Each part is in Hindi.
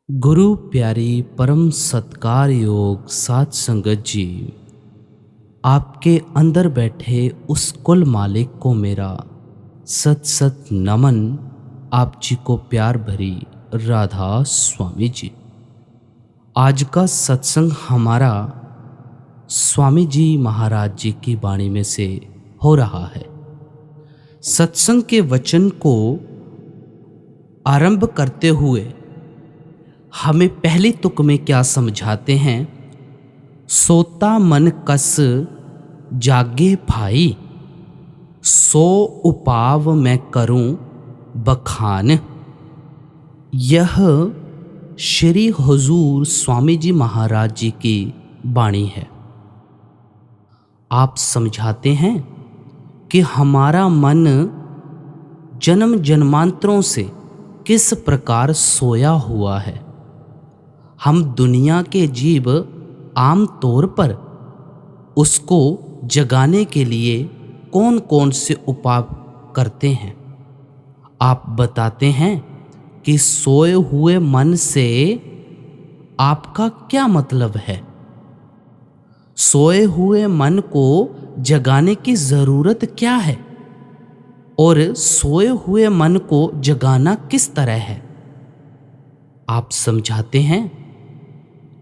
गुरु प्यारी परम सत्कार योग सात संगत जी, आपके अंदर बैठे उस कुल मालिक को मेरा सत सत नमन। आप जी को प्यार भरी राधा स्वामी जी। आज का सत्संग हमारा स्वामी जी महाराज जी की वाणी में से हो रहा है। सत्संग के वचन को आरंभ करते हुए हमें पहली तुक में क्या समझाते हैं। सोता मन कस जागे भाई, सो उपाव मैं करूं बखान। यह श्री हुजूर स्वामी जी महाराज जी की वाणी है। आप समझाते हैं कि हमारा मन जन्म जन्मांतरों से किस प्रकार सोया हुआ है। हम दुनिया के जीव आम तौर पर उसको जगाने के लिए कौन कौन से उपाय करते हैं। आप बताते हैं कि सोए हुए मन से आपका क्या मतलब है। सोए हुए मन को जगाने की ज़रूरत क्या है और सोए हुए मन को जगाना किस तरह है। आप समझाते हैं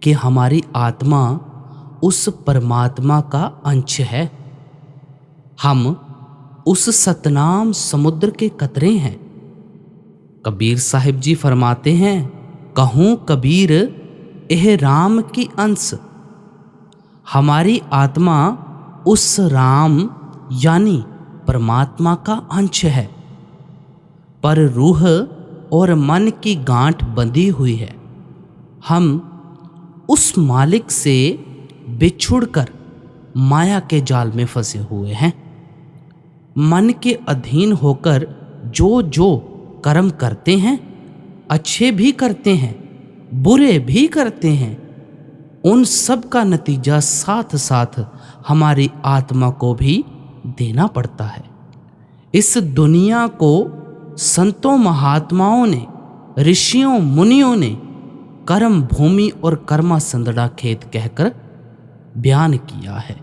कि हमारी आत्मा उस परमात्मा का अंश है। हम उस सतनाम समुद्र के कतरे हैं। कबीर साहिब जी फरमाते हैं, कहूँ कबीर एह राम की अंश। हमारी आत्मा उस राम यानी परमात्मा का अंश है, पर रूह और मन की गांठ बंधी हुई है। हम उस मालिक से बिछुड़कर माया के जाल में फंसे हुए हैं। मन के अधीन होकर जो जो कर्म करते हैं, अच्छे भी करते हैं, बुरे भी करते हैं, उन सब का नतीजा साथ साथ हमारी आत्मा को भी देना पड़ता है। इस दुनिया को संतों महात्माओं ने, ऋषियों मुनियों ने कर्म भूमि और कर्मा संदड़ा खेत कहकर बयान किया है।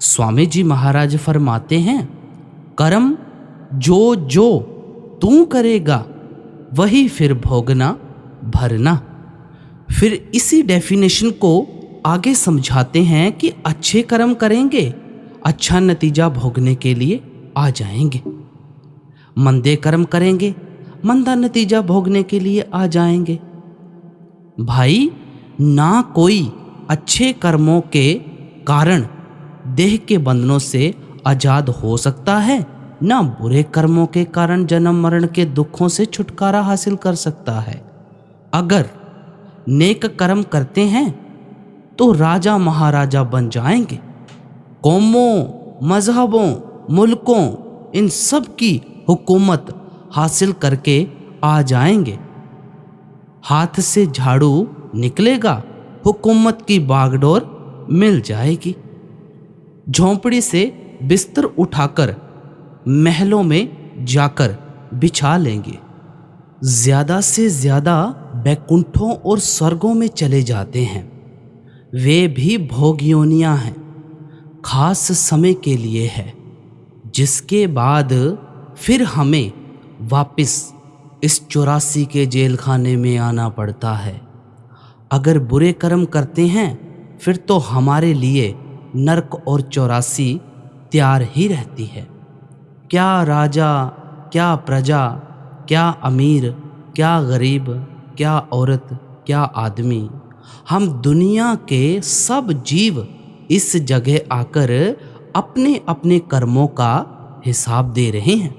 स्वामी जी महाराज फरमाते हैं, कर्म जो जो तू करेगा वही फिर भोगना भरना। फिर इसी डेफिनेशन को आगे समझाते हैं कि अच्छे कर्म करेंगे, अच्छा नतीजा भोगने के लिए आ जाएंगे। मंदे कर्म करेंगे, मंदा नतीजा भोगने के लिए आ जाएंगे। भाई, ना कोई अच्छे कर्मों के कारण देह के बंधनों से आजाद हो सकता है, ना बुरे कर्मों के कारण जन्म मरण के दुखों से छुटकारा हासिल कर सकता है। अगर नेक कर्म करते हैं तो राजा महाराजा बन जाएंगे। कौमों, मजहबों, मुल्कों, इन सब की हुकूमत हासिल करके आ जाएंगे। हाथ से झाड़ू निकलेगा, हुकूमत की बागडोर मिल जाएगी। झोंपड़ी से बिस्तर उठाकर महलों में जाकर बिछा लेंगे। ज्यादा से ज्यादा बैकुंठों और स्वर्गों में चले जाते हैं। वे भी भोग योनियां हैं, खास समय के लिए है, जिसके बाद फिर हमें वापस इस 84 के जेल खाने में आना पड़ता है। अगर बुरे कर्म करते हैं फिर तो हमारे लिए नरक और 84 तैयार ही रहती है। क्या राजा, क्या प्रजा, क्या अमीर, क्या गरीब, क्या औरत, क्या आदमी, हम दुनिया के सब जीव इस जगह आकर अपने अपने कर्मों का हिसाब दे रहे हैं।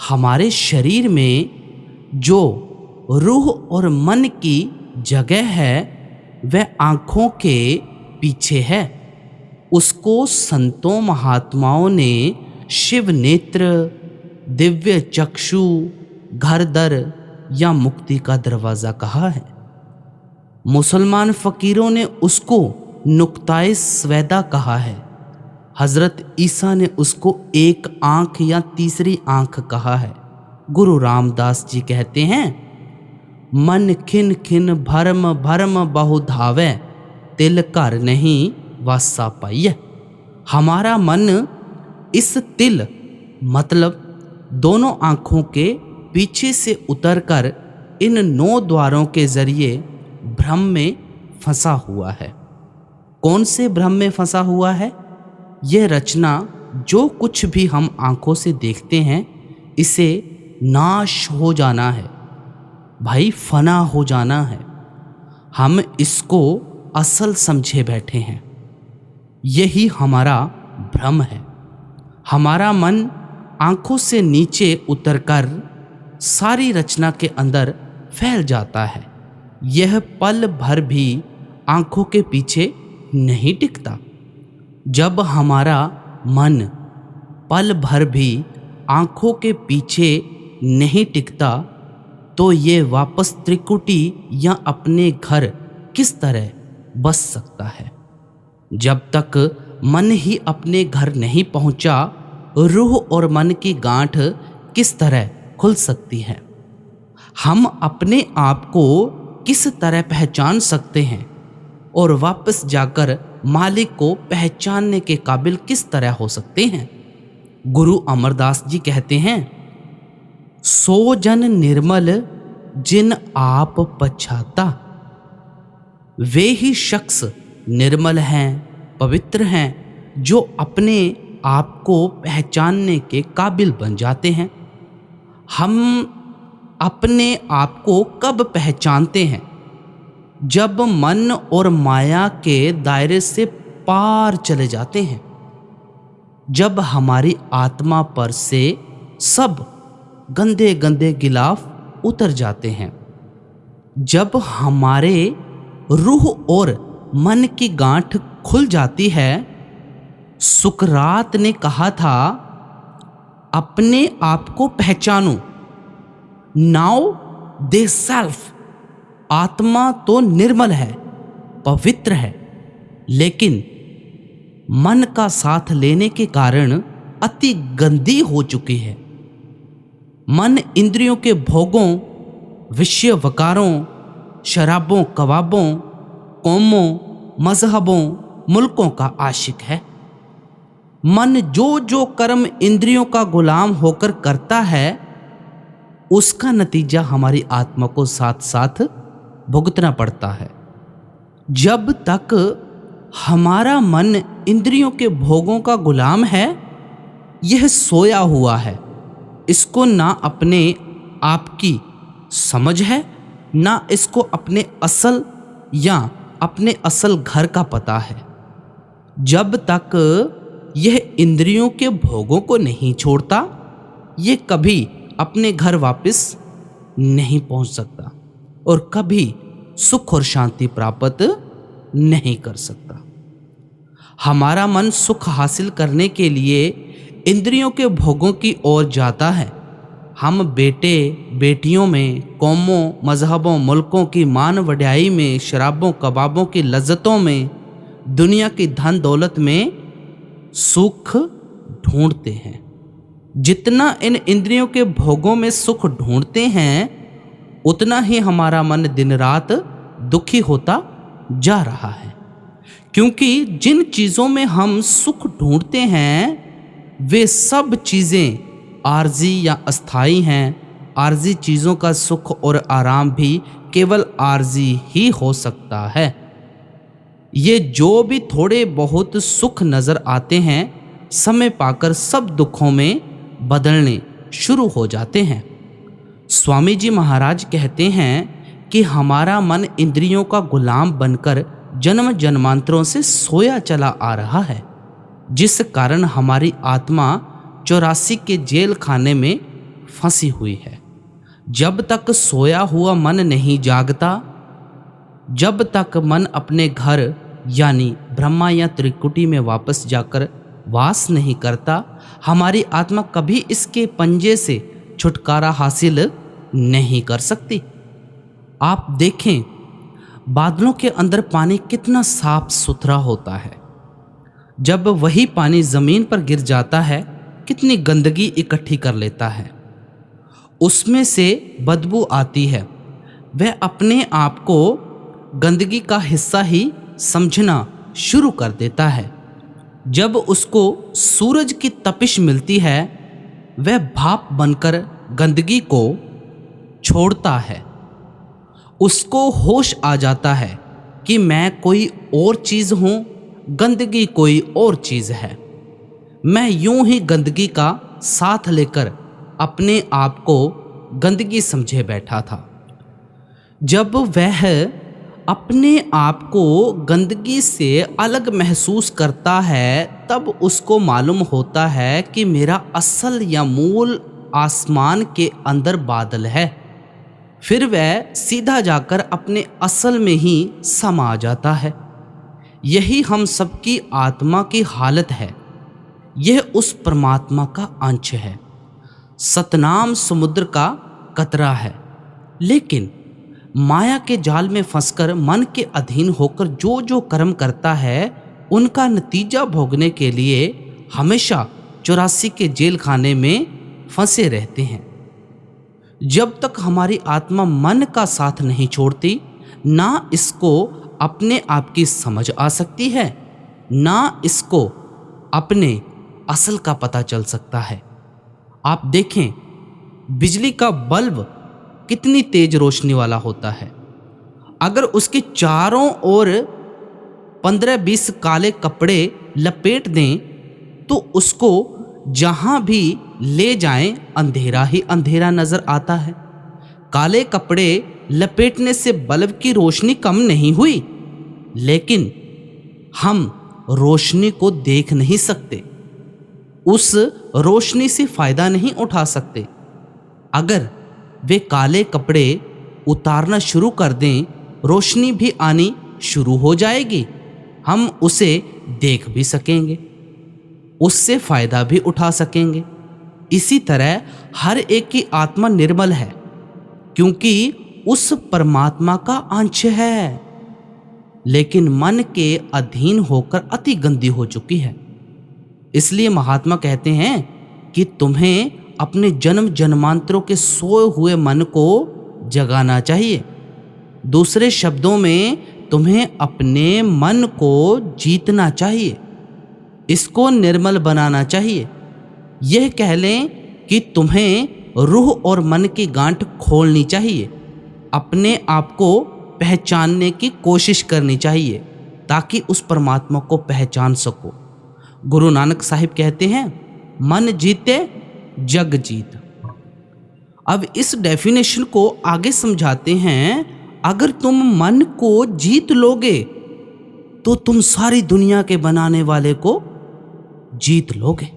हमारे शरीर में जो रूह और मन की जगह है वह आँखों के पीछे है। उसको संतों महात्माओं ने शिव नेत्र, दिव्य चक्षु, घर दर या मुक्ति का दरवाज़ा कहा है। मुसलमान फकीरों ने उसको नुक्ताए स्वेदा कहा है। हजरत ईसा ने उसको एक आँख या तीसरी आँख कहा है। गुरु रामदास जी कहते हैं, मन खिन खिन भरम भरम बहु धावै, तिल घर नहीं वासा पाइय। हमारा मन इस तिल मतलब दोनों आँखों के पीछे से उतरकर इन 9 द्वारों के जरिए भ्रम में फंसा हुआ है। कौन से भ्रम में फंसा हुआ है? यह रचना जो कुछ भी हम आँखों से देखते हैं इसे नाश हो जाना है भाई, फना हो जाना है। हम इसको असल समझे बैठे हैं। यही हमारा भ्रम है। हमारा मन आँखों से नीचे उतरकर सारी रचना के अंदर फैल जाता है। यह पल भर भी आँखों के पीछे नहीं टिकता। जब हमारा मन पल भर भी आँखों के पीछे नहीं टिकता तो ये वापस त्रिकुटी या अपने घर किस तरह बस सकता है? जब तक मन ही अपने घर नहीं पहुंचा, रूह और मन की गांठ किस तरह खुल सकती है? हम अपने आप को किस तरह पहचान सकते हैं और वापस जाकर मालिक को पहचानने के काबिल किस तरह हो सकते हैं? गुरु अमरदास जी कहते हैं, सो जन निर्मल जिन आप पछाता, वे ही शख्स निर्मल हैं, पवित्र हैं, जो अपने आप को पहचानने के काबिल बन जाते हैं। हम अपने आप को कब पहचानते हैं? जब मन और माया के दायरे से पार चले जाते हैं, जब हमारी आत्मा पर से सब गंदे गंदे गिलाफ उतर जाते हैं, जब हमारे रूह और मन की गांठ खुल जाती है। सुकरात ने कहा था, अपने आप को पहचानो, नाउ दे सेल्फ। आत्मा तो निर्मल है, पवित्र है, लेकिन मन का साथ लेने के कारण अति गंदी हो चुकी है। मन इंद्रियों के भोगों, विषय वकारों, शराबों, कबाबों, कौमों, मजहबों, मुल्कों का आशिक है। मन जो जो कर्म इंद्रियों का गुलाम होकर करता है, उसका नतीजा हमारी आत्मा को साथ साथ भुगतना पड़ता है। जब तक हमारा मन इंद्रियों के भोगों का गुलाम है, यह सोया हुआ है। इसको ना अपने आप की समझ है, ना इसको अपने असल या अपने असल घर का पता है। जब तक यह इंद्रियों के भोगों को नहीं छोड़ता, ये कभी अपने घर वापस नहीं पहुंच सकता और कभी सुख और शांति प्राप्त नहीं कर सकता। हमारा मन सुख हासिल करने के लिए इंद्रियों के भोगों की ओर जाता है। हम बेटे बेटियों में, कौमों, मजहबों, मुल्कों की मान वड्याई में, शराबों कबाबों की लज्जतों में, दुनिया की धन दौलत में सुख ढूंढते हैं। जितना इन इंद्रियों के भोगों में सुख ढूंढते हैं, उतना ही हमारा मन दिन रात दुखी होता जा रहा है। क्योंकि जिन चीज़ों में हम सुख ढूंढते हैं, वे सब चीज़ें आर्जी या अस्थाई हैं। आर्जी चीज़ों का सुख और आराम भी केवल आर्जी ही हो सकता है। ये जो भी थोड़े बहुत सुख नज़र आते हैं, समय पाकर सब दुखों में बदलने शुरू हो जाते हैं। स्वामी जी महाराज कहते हैं कि हमारा मन इंद्रियों का गुलाम बनकर जन्म जन्मांतरों से सोया चला आ रहा है, जिस कारण हमारी आत्मा 84 के जेल खाने में फंसी हुई है। जब तक सोया हुआ मन नहीं जागता, जब तक मन अपने घर यानी ब्रह्मा या त्रिकुटी में वापस जाकर वास नहीं करता, हमारी आत्मा कभी इसके पंजे से छुटकारा हासिल नहीं कर सकती। आप देखें, बादलों के अंदर पानी कितना साफ सुथरा होता है। जब वही पानी ज़मीन पर गिर जाता है, कितनी गंदगी इकट्ठी कर लेता है। उसमें से बदबू आती है। वह अपने आप को गंदगी का हिस्सा ही समझना शुरू कर देता है। जब उसको सूरज की तपिश मिलती है, वह भाप बनकर गंदगी को छोड़ता है। उसको होश आ जाता है कि मैं कोई और चीज़ हूँ, गंदगी कोई और चीज़ है। मैं यूं ही गंदगी का साथ लेकर अपने आप को गंदगी समझे बैठा था। जब वह अपने आप को गंदगी से अलग महसूस करता है, तब उसको मालूम होता है कि मेरा असल या मूल आसमान के अंदर बादल है। फिर वह सीधा जाकर अपने असल में ही समा जाता है। यही हम सबकी आत्मा की हालत है। यह उस परमात्मा का अंश है, सतनाम समुद्र का कतरा है। लेकिन माया के जाल में फंसकर मन के अधीन होकर जो जो कर्म करता है, उनका नतीजा भोगने के लिए हमेशा 84 के जेल खाने में फंसे रहते हैं। जब तक हमारी आत्मा मन का साथ नहीं छोड़ती, ना इसको अपने आप की समझ आ सकती है, ना इसको अपने असल का पता चल सकता है। आप देखें, बिजली का बल्ब कितनी तेज रोशनी वाला होता है। अगर उसके चारों ओर 15-20 काले कपड़े लपेट दें, तो उसको जहां भी ले जाएं अंधेरा ही अंधेरा नजर आता है। काले कपड़े लपेटने से बल्ब की रोशनी कम नहीं हुई, लेकिन हम रोशनी को देख नहीं सकते, उस रोशनी से फायदा नहीं उठा सकते। अगर वे काले कपड़े उतारना शुरू कर दें, रोशनी भी आनी शुरू हो जाएगी। हम उसे देख भी सकेंगे, उससे फायदा भी उठा सकेंगे। इसी तरह हर एक की आत्मा निर्मल है, क्योंकि उस परमात्मा का अंश है, लेकिन मन के अधीन होकर अति गंदी हो चुकी है। इसलिए महात्मा कहते हैं कि तुम्हें अपने जन्म जन्मांतरों के सोए हुए मन को जगाना चाहिए। दूसरे शब्दों में, तुम्हें अपने मन को जीतना चाहिए, इसको निर्मल बनाना चाहिए। यह कह लें कि तुम्हें रूह और मन की गांठ खोलनी चाहिए, अपने आप को पहचानने की कोशिश करनी चाहिए, ताकि उस परमात्मा को पहचान सको। गुरु नानक साहिब कहते हैं, मन जीते जग जीत। अब इस डेफिनेशन को आगे समझाते हैं। अगर तुम मन को जीत लोगे, तो तुम सारी दुनिया के बनाने वाले को जीत लोगे।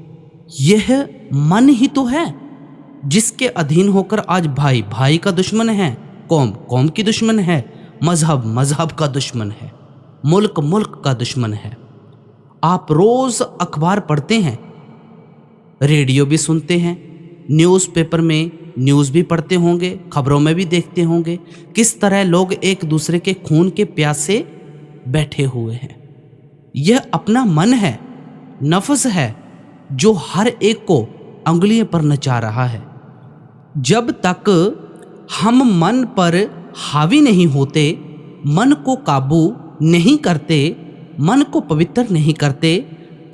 यह मन ही तो है जिसके अधीन होकर आज भाई भाई का दुश्मन है, कौम कौम की दुश्मन है, मजहब मजहब का दुश्मन है, मुल्क मुल्क का दुश्मन है। आप रोज अखबार पढ़ते हैं, रेडियो भी सुनते हैं, न्यूज़पेपर में न्यूज़ भी पढ़ते होंगे, खबरों में भी देखते होंगे किस तरह लोग एक दूसरे के खून के प्यासे बैठे हुए हैं। यह अपना मन है, नफ्स है, जो हर एक को अंगुलियों पर नचा रहा है। जब तक हम मन पर हावी नहीं होते, मन को काबू नहीं करते, मन को पवित्र नहीं करते,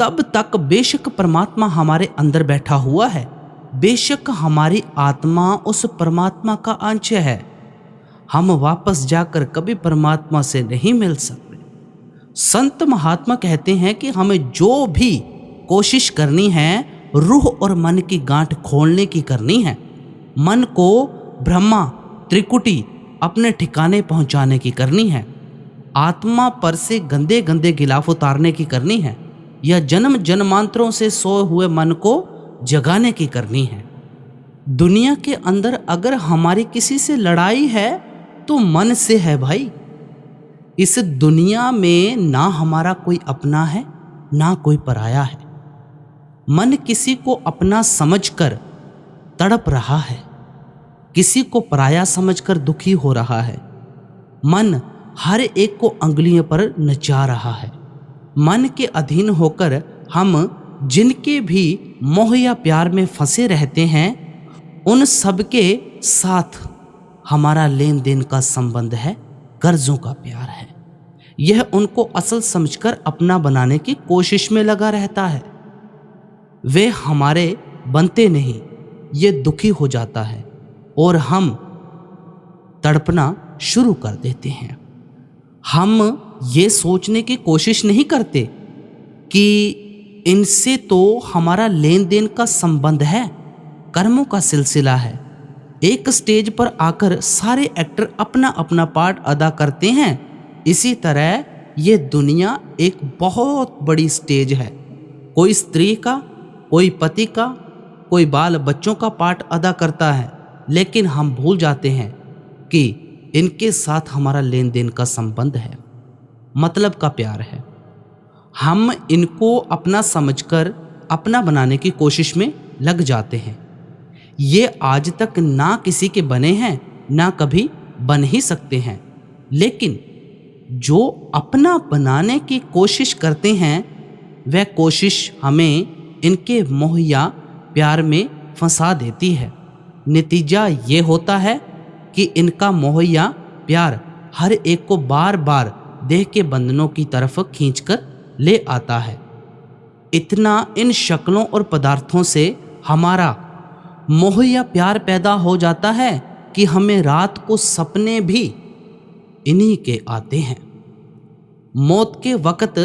तब तक बेशक परमात्मा हमारे अंदर बैठा हुआ है, बेशक हमारी आत्मा उस परमात्मा का अंश है। हम वापस जाकर कभी परमात्मा से नहीं मिल सकते। संत महात्मा कहते हैं कि हमें जो भी कोशिश करनी है, रूह और मन की गांठ खोलने की करनी है, मन को ब्रह्मा त्रिकुटी अपने ठिकाने पहुंचाने की करनी है, आत्मा पर से गंदे गंदे गिलाफ उतारने की करनी है, या जन्म जन्मांतरों से सोए हुए मन को जगाने की करनी है। दुनिया के अंदर अगर हमारी किसी से लड़ाई है तो मन से है भाई। इस दुनिया में ना हमारा कोई अपना है, ना कोई पराया है। मन किसी को अपना समझकर तड़प रहा है, किसी को पराया समझकर दुखी हो रहा है। मन हर एक को अंगुलियों पर नचा रहा है। मन के अधीन होकर हम जिनके भी मोह या प्यार में फंसे रहते हैं, उन सब के साथ हमारा लेन देन का संबंध है, कर्जों का प्यार है। यह उनको असल समझकर अपना बनाने की कोशिश में लगा रहता है। वे हमारे बनते नहीं, ये दुखी हो जाता है और हम तड़पना शुरू कर देते हैं। हम ये सोचने की कोशिश नहीं करते कि इनसे तो हमारा लेन देन का संबंध है, कर्मों का सिलसिला है। एक स्टेज पर आकर सारे एक्टर अपना अपना पार्ट अदा करते हैं। इसी तरह ये दुनिया एक बहुत बड़ी स्टेज है। कोई स्त्री का, कोई पति का, कोई बाल बच्चों का पार्ट अदा करता है, लेकिन हम भूल जाते हैं कि इनके साथ हमारा लेन देन का संबंध है, मतलब का प्यार है। हम इनको अपना समझकर अपना बनाने की कोशिश में लग जाते हैं। ये आज तक ना किसी के बने हैं, ना कभी बन ही सकते हैं। लेकिन जो अपना बनाने की कोशिश करते हैं, वह कोशिश हमें इनके मोहया प्यार में फंसा देती है। नतीजा ये होता है कि इनका मोहया प्यार हर एक को बार बार देह के बंधनों की तरफ खींचकर ले आता है। इतना इन शक्लों और पदार्थों से हमारा मोह या प्यार पैदा हो जाता है कि हमें रात को सपने भी इन्हीं के आते हैं। मौत के वक्त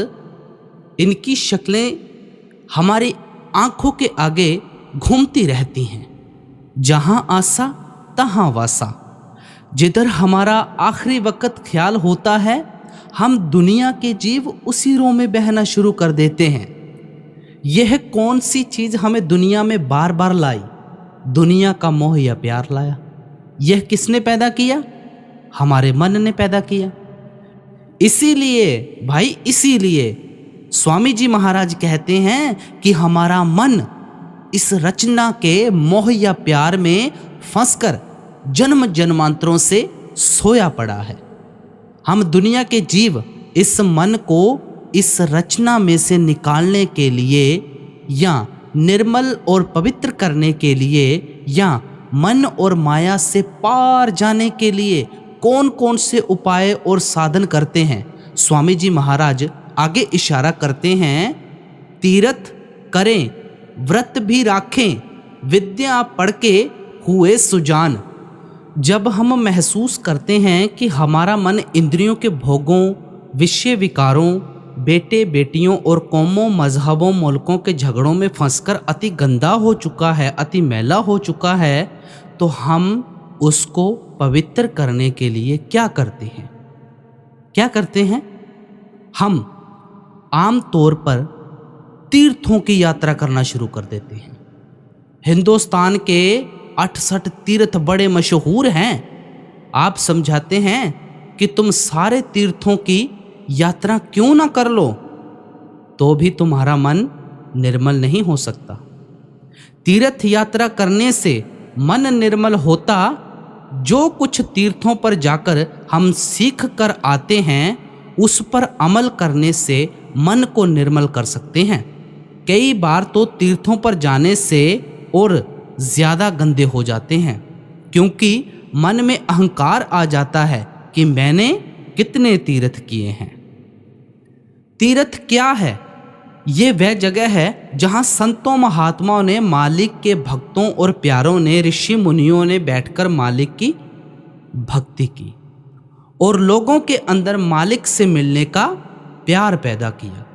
इनकी शक्लें हमारी आंखों के आगे घूमती रहती हैं। जहां आसा तहां वासा। जिधर हमारा आखिरी वक्त ख्याल होता है, हम दुनिया के जीव उसी रो में बहना शुरू कर देते हैं। यह कौन सी चीज हमें दुनिया में बार बार लाई? दुनिया का मोह या प्यार लाया। यह किसने पैदा किया? हमारे मन ने पैदा किया। इसीलिए भाई, इसीलिए स्वामी जी महाराज कहते हैं कि हमारा मन इस रचना के मोह या प्यार में फंसकर जन्म जन्मांतरों से सोया पड़ा है। हम दुनिया के जीव इस मन को इस रचना में से निकालने के लिए या निर्मल और पवित्र करने के लिए या मन और माया से पार जाने के लिए कौन कौन से उपाय और साधन करते हैं। स्वामी जी महाराज आगे इशारा करते हैं, तीर्थ करें, व्रत भी राखें, विद्या पढ़ के हुए सुजान। जब हम महसूस करते हैं कि हमारा मन इंद्रियों के भोगों, विषय विकारों, बेटे बेटियों और कौमों, मजहबों, मुल्कों के झगड़ों में फंसकर अति गंदा हो चुका है, अति मैला हो चुका है, तो हम उसको पवित्र करने के लिए क्या करते हैं? क्या करते हैं? हम आम तौर पर तीर्थों की यात्रा करना शुरू कर देते हैं। हिंदुस्तान के 68 तीर्थ बड़े मशहूर हैं। आप समझाते हैं कि तुम सारे तीर्थों की यात्रा क्यों ना कर लो, तो भी तुम्हारा मन निर्मल नहीं हो सकता। तीर्थ यात्रा करने से मन निर्मल होता। जो कुछ तीर्थों पर जाकर हम सीख कर आते हैं, उस पर अमल करने से मन को निर्मल कर सकते हैं। कई बार तो तीर्थों पर जाने से और ज़्यादा गंदे हो जाते हैं, क्योंकि मन में अहंकार आ जाता है कि मैंने कितने तीर्थ किए हैं। तीर्थ क्या है? ये वह जगह है जहाँ संतों महात्माओं ने, मालिक के भक्तों और प्यारों ने, ऋषि मुनियों ने बैठकर मालिक की भक्ति की और लोगों के अंदर मालिक से मिलने का प्यार पैदा किया।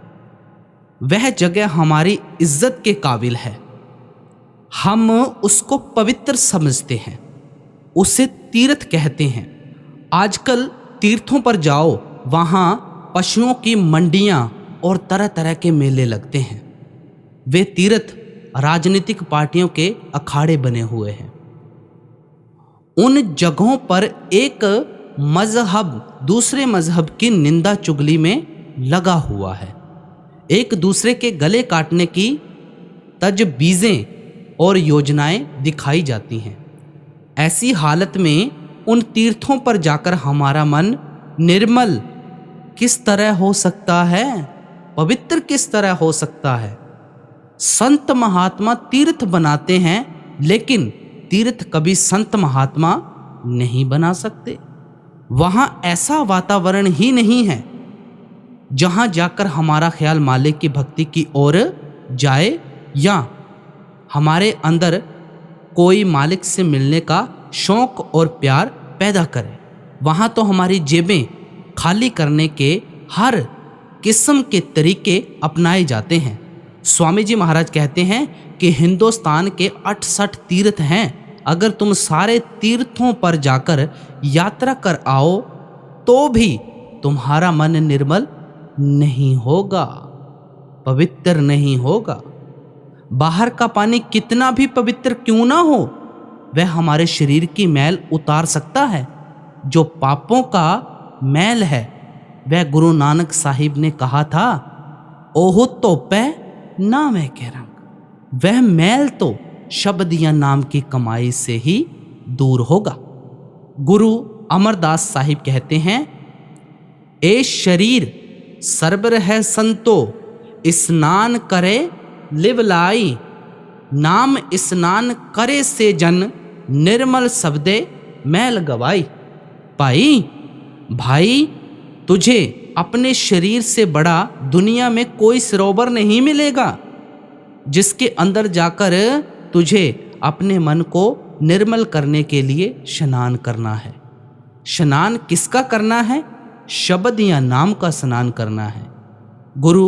वह जगह हमारी इज्जत के काबिल है। हम उसको पवित्र समझते हैं, उसे तीर्थ कहते हैं। आजकल तीर्थों पर जाओ, वहाँ पशुओं की मंडियाँ और तरह तरह के मेले लगते हैं। वे तीर्थ राजनीतिक पार्टियों के अखाड़े बने हुए हैं। उन जगहों पर एक मजहब दूसरे मजहब की निंदा चुगली में लगा हुआ है। एक दूसरे के गले काटने की तजवीज़ें और योजनाएं दिखाई जाती हैं। ऐसी हालत में उन तीर्थों पर जाकर हमारा मन निर्मल किस तरह हो सकता है? पवित्र किस तरह हो सकता है? संत महात्मा तीर्थ बनाते हैं, लेकिन तीर्थ कभी संत महात्मा नहीं बना सकते। वहाँ ऐसा वातावरण ही नहीं है जहाँ जाकर हमारा ख्याल मालिक की भक्ति की ओर जाए या हमारे अंदर कोई मालिक से मिलने का शौक और प्यार पैदा करे। वहाँ तो हमारी जेबें खाली करने के हर किस्म के तरीके अपनाए जाते हैं। स्वामी जी महाराज कहते हैं कि हिंदुस्तान के 68 तीर्थ हैं। अगर तुम सारे तीर्थों पर जाकर यात्रा कर आओ तो भी तुम्हारा मन निर्मल नहीं होगा, पवित्र नहीं होगा। बाहर का पानी कितना भी पवित्र क्यों ना हो, वह हमारे शरीर की मैल उतार सकता है। जो पापों का मैल है वह गुरु नानक साहिब ने कहा था, ओह तो पै नाम है के रंग। वह मैल तो शब्द या नाम की कमाई से ही दूर होगा। गुरु अमरदास साहिब कहते हैं, ए शरीर सरबर है संतो, स्नान करे लिवलाई। नाम स्नान करे से जन, निर्मल शब्दे मैल गवाई। भाई तुझे अपने शरीर से बड़ा दुनिया में कोई सरोवर नहीं मिलेगा जिसके अंदर जाकर तुझे अपने मन को निर्मल करने के लिए स्नान करना है। स्नान किसका करना है? शब्द या नाम का स्नान करना है। गुरु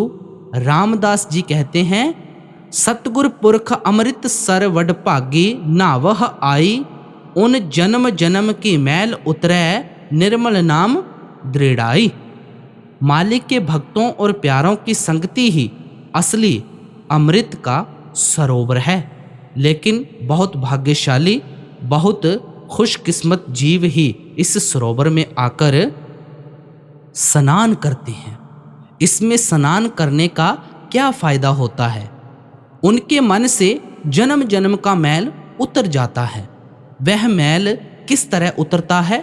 रामदास जी कहते हैं, सतगुर पुरख अमृत सर वड भागी, नावह आई। उन जन्म जन्म की मैल उतरै, निर्मल नाम दृढ़ाई। मालिक के भक्तों और प्यारों की संगति ही असली अमृत का सरोवर है। लेकिन बहुत भाग्यशाली, बहुत खुशकिस्मत जीव ही इस सरोवर में आकर स्नान करते हैं। इसमें स्नान करने का क्या फायदा होता है? उनके मन से जन्म जन्म का मैल उतर जाता है। वह मैल किस तरह उतरता है?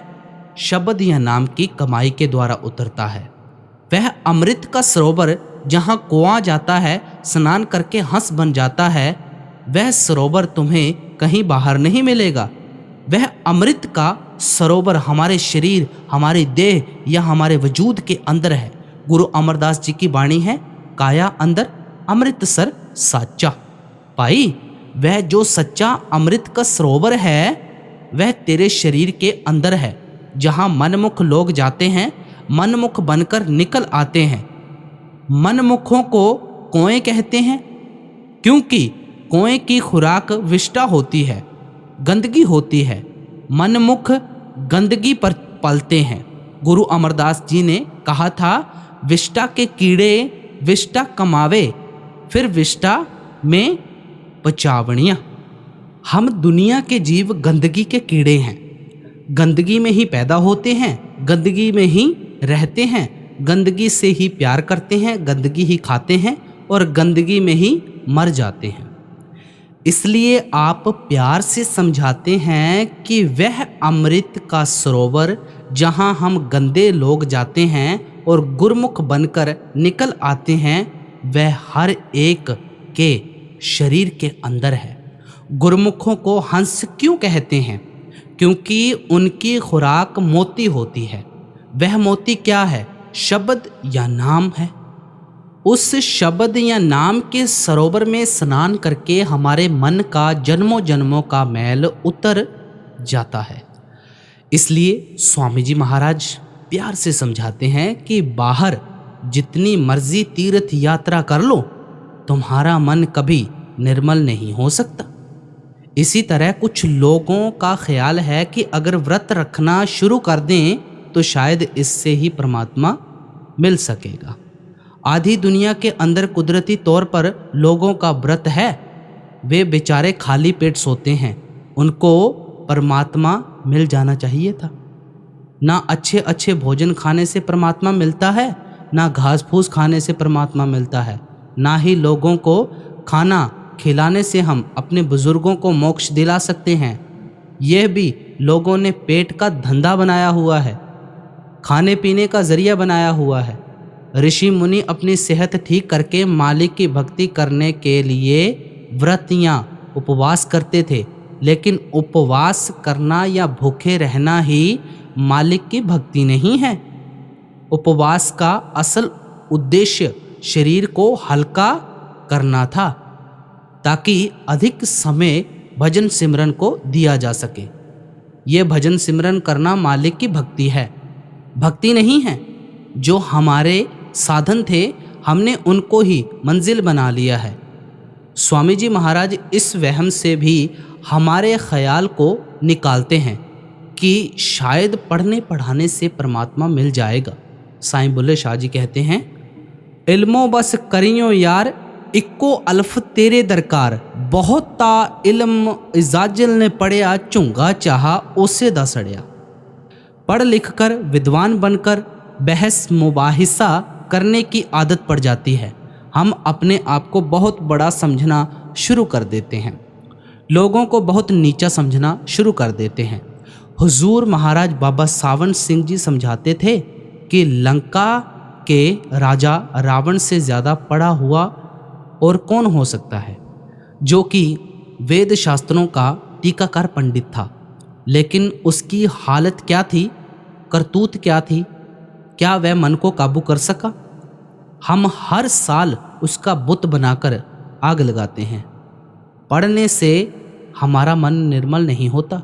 शब्द या नाम की कमाई के द्वारा उतरता है। वह अमृत का सरोवर जहाँ कुआं जाता है, स्नान करके हंस बन जाता है, वह सरोवर तुम्हें कहीं बाहर नहीं मिलेगा। वह अमृत का सरोवर हमारे शरीर, हमारी देह या हमारे वजूद के अंदर है। गुरु अमरदास जी की वाणी है, काया अंदर अमृतसर साचा। वह जो सच्चा अमृत का सरोवर है वह तेरे शरीर के अंदर है। जहाँ मनमुख लोग जाते हैं, मनमुख बनकर निकल आते हैं। मनमुखों को कोएं कहते हैं क्योंकि कोएं की खुराक विष्टा होती है, गंदगी होती है। मनमुख गंदगी पर पलते हैं। गुरु अमरदास जी ने कहा था, विष्टा के कीड़े विष्टा कमावे, फिर विष्टा में पचावनियाँ। हम दुनिया के जीव गंदगी के कीड़े हैं। गंदगी में ही पैदा होते हैं, गंदगी में ही रहते हैं, गंदगी से ही प्यार करते हैं, गंदगी ही खाते हैं और गंदगी में ही मर जाते हैं। इसलिए आप प्यार से समझाते हैं कि वह अमृत का सरोवर जहाँ हम गंदे लोग जाते हैं और गुरमुख बनकर निकल आते हैं, वह हर एक के शरीर के अंदर है। गुरमुखों को हंस क्यों कहते हैं? क्योंकि उनकी खुराक मोती होती है। वह मोती क्या है? शब्द या नाम है। उस शब्द या नाम के सरोवर में स्नान करके हमारे मन का जन्मों जन्मों का मैल उतर जाता है। इसलिए स्वामी जी महाराज प्यार से समझाते हैं कि बाहर जितनी मर्जी तीर्थ यात्रा कर लो, तुम्हारा मन कभी निर्मल नहीं हो सकता। इसी तरह कुछ लोगों का ख्याल है कि अगर व्रत रखना शुरू कर दें तो शायद इससे ही परमात्मा मिल सकेगा। आधी दुनिया के अंदर कुदरती तौर पर लोगों का व्रत है, वे बेचारे खाली पेट सोते हैं। उनको परमात्मा मिल जाना चाहिए था। ना अच्छे अच्छे भोजन खाने से परमात्मा मिलता है, ना घास फूस खाने से परमात्मा मिलता है, ना ही लोगों को खाना खिलाने से हम अपने बुजुर्गों को मोक्ष दिला सकते हैं। यह भी लोगों ने पेट का धंधा बनाया हुआ है, खाने पीने का जरिया बनाया हुआ है। ऋषि मुनि अपनी सेहत ठीक करके मालिक की भक्ति करने के लिए व्रत या उपवास करते थे। लेकिन उपवास करना या भूखे रहना ही मालिक की भक्ति नहीं है। उपवास का असल उद्देश्य शरीर को हल्का करना था, ताकि अधिक समय भजन सिमरन को दिया जा सके। ये भजन सिमरन करना मालिक की भक्ति है, भक्ति नहीं है। जो हमारे साधन थे हमने उनको ही मंजिल बना लिया है। स्वामी जी महाराज इस वहम से भी हमारे ख्याल को निकालते हैं कि शायद पढ़ने पढ़ाने से परमात्मा मिल जाएगा। साईं बुल्ले शाह जी कहते हैं, इल्मो बस करियो यार इक्को अल्फ तेरे दरकार, बहुत ता इल्म इजाजल ने पढ़िया झुंगा चाहा ओसे दा सड़िया। पढ़ लिख कर विद्वान बनकर बहस मुबाहिसा करने की आदत पड़ जाती है। हम अपने आप को बहुत बड़ा समझना शुरू कर देते हैं, लोगों को बहुत नीचा समझना शुरू कर देते हैं। हुजूर महाराज बाबा सावन सिंह जी समझाते थे कि लंका के राजा रावण से ज़्यादा पढ़ा हुआ और कौन हो सकता है, जो कि वेद शास्त्रों का टीकाकार पंडित था। लेकिन उसकी हालत क्या थी, करतूत क्या थी, क्या वह मन को काबू कर सका? हम हर साल उसका बुत बनाकर आग लगाते हैं। पढ़ने से हमारा मन निर्मल नहीं होता,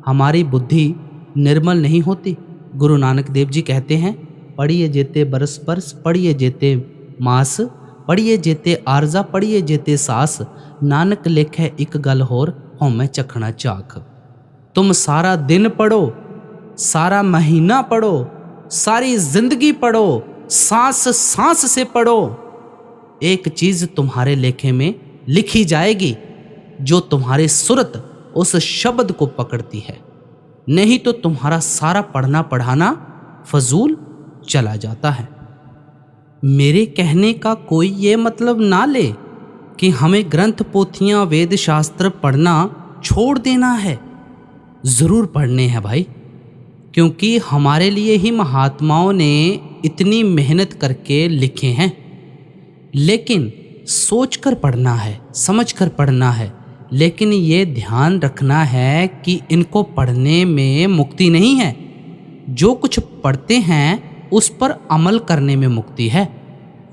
हमारी बुद्धि निर्मल नहीं होती। गुरु नानक देव जी कहते हैं, पढ़िए जेते बरस बरस, पढ़िए जेते मास, पढ़िए जेते आरजा, पढ़िए जेते सास, नानक लेखे एक गल होर हमें चखना चाख। तुम सारा दिन पढ़ो, सारा महीना पढ़ो, सारी जिंदगी पढ़ो, सांस सांस से पढ़ो, एक चीज तुम्हारे लेखे में लिखी जाएगी जो तुम्हारे सुरत उस शब्द को पकड़ती है। नहीं तो तुम्हारा सारा पढ़ना पढ़ाना फजूल चला जाता है। मेरे कहने का कोई ये मतलब ना ले कि हमें ग्रंथ पोथियां वेद शास्त्र पढ़ना छोड़ देना है। ज़रूर पढ़ने हैं भाई, क्योंकि हमारे लिए ही महात्माओं ने इतनी मेहनत करके लिखे हैं। लेकिन सोचकर पढ़ना है, समझकर पढ़ना है। लेकिन ये ध्यान रखना है कि इनको पढ़ने में मुक्ति नहीं है। जो कुछ पढ़ते हैं उस पर अमल करने में मुक्ति है।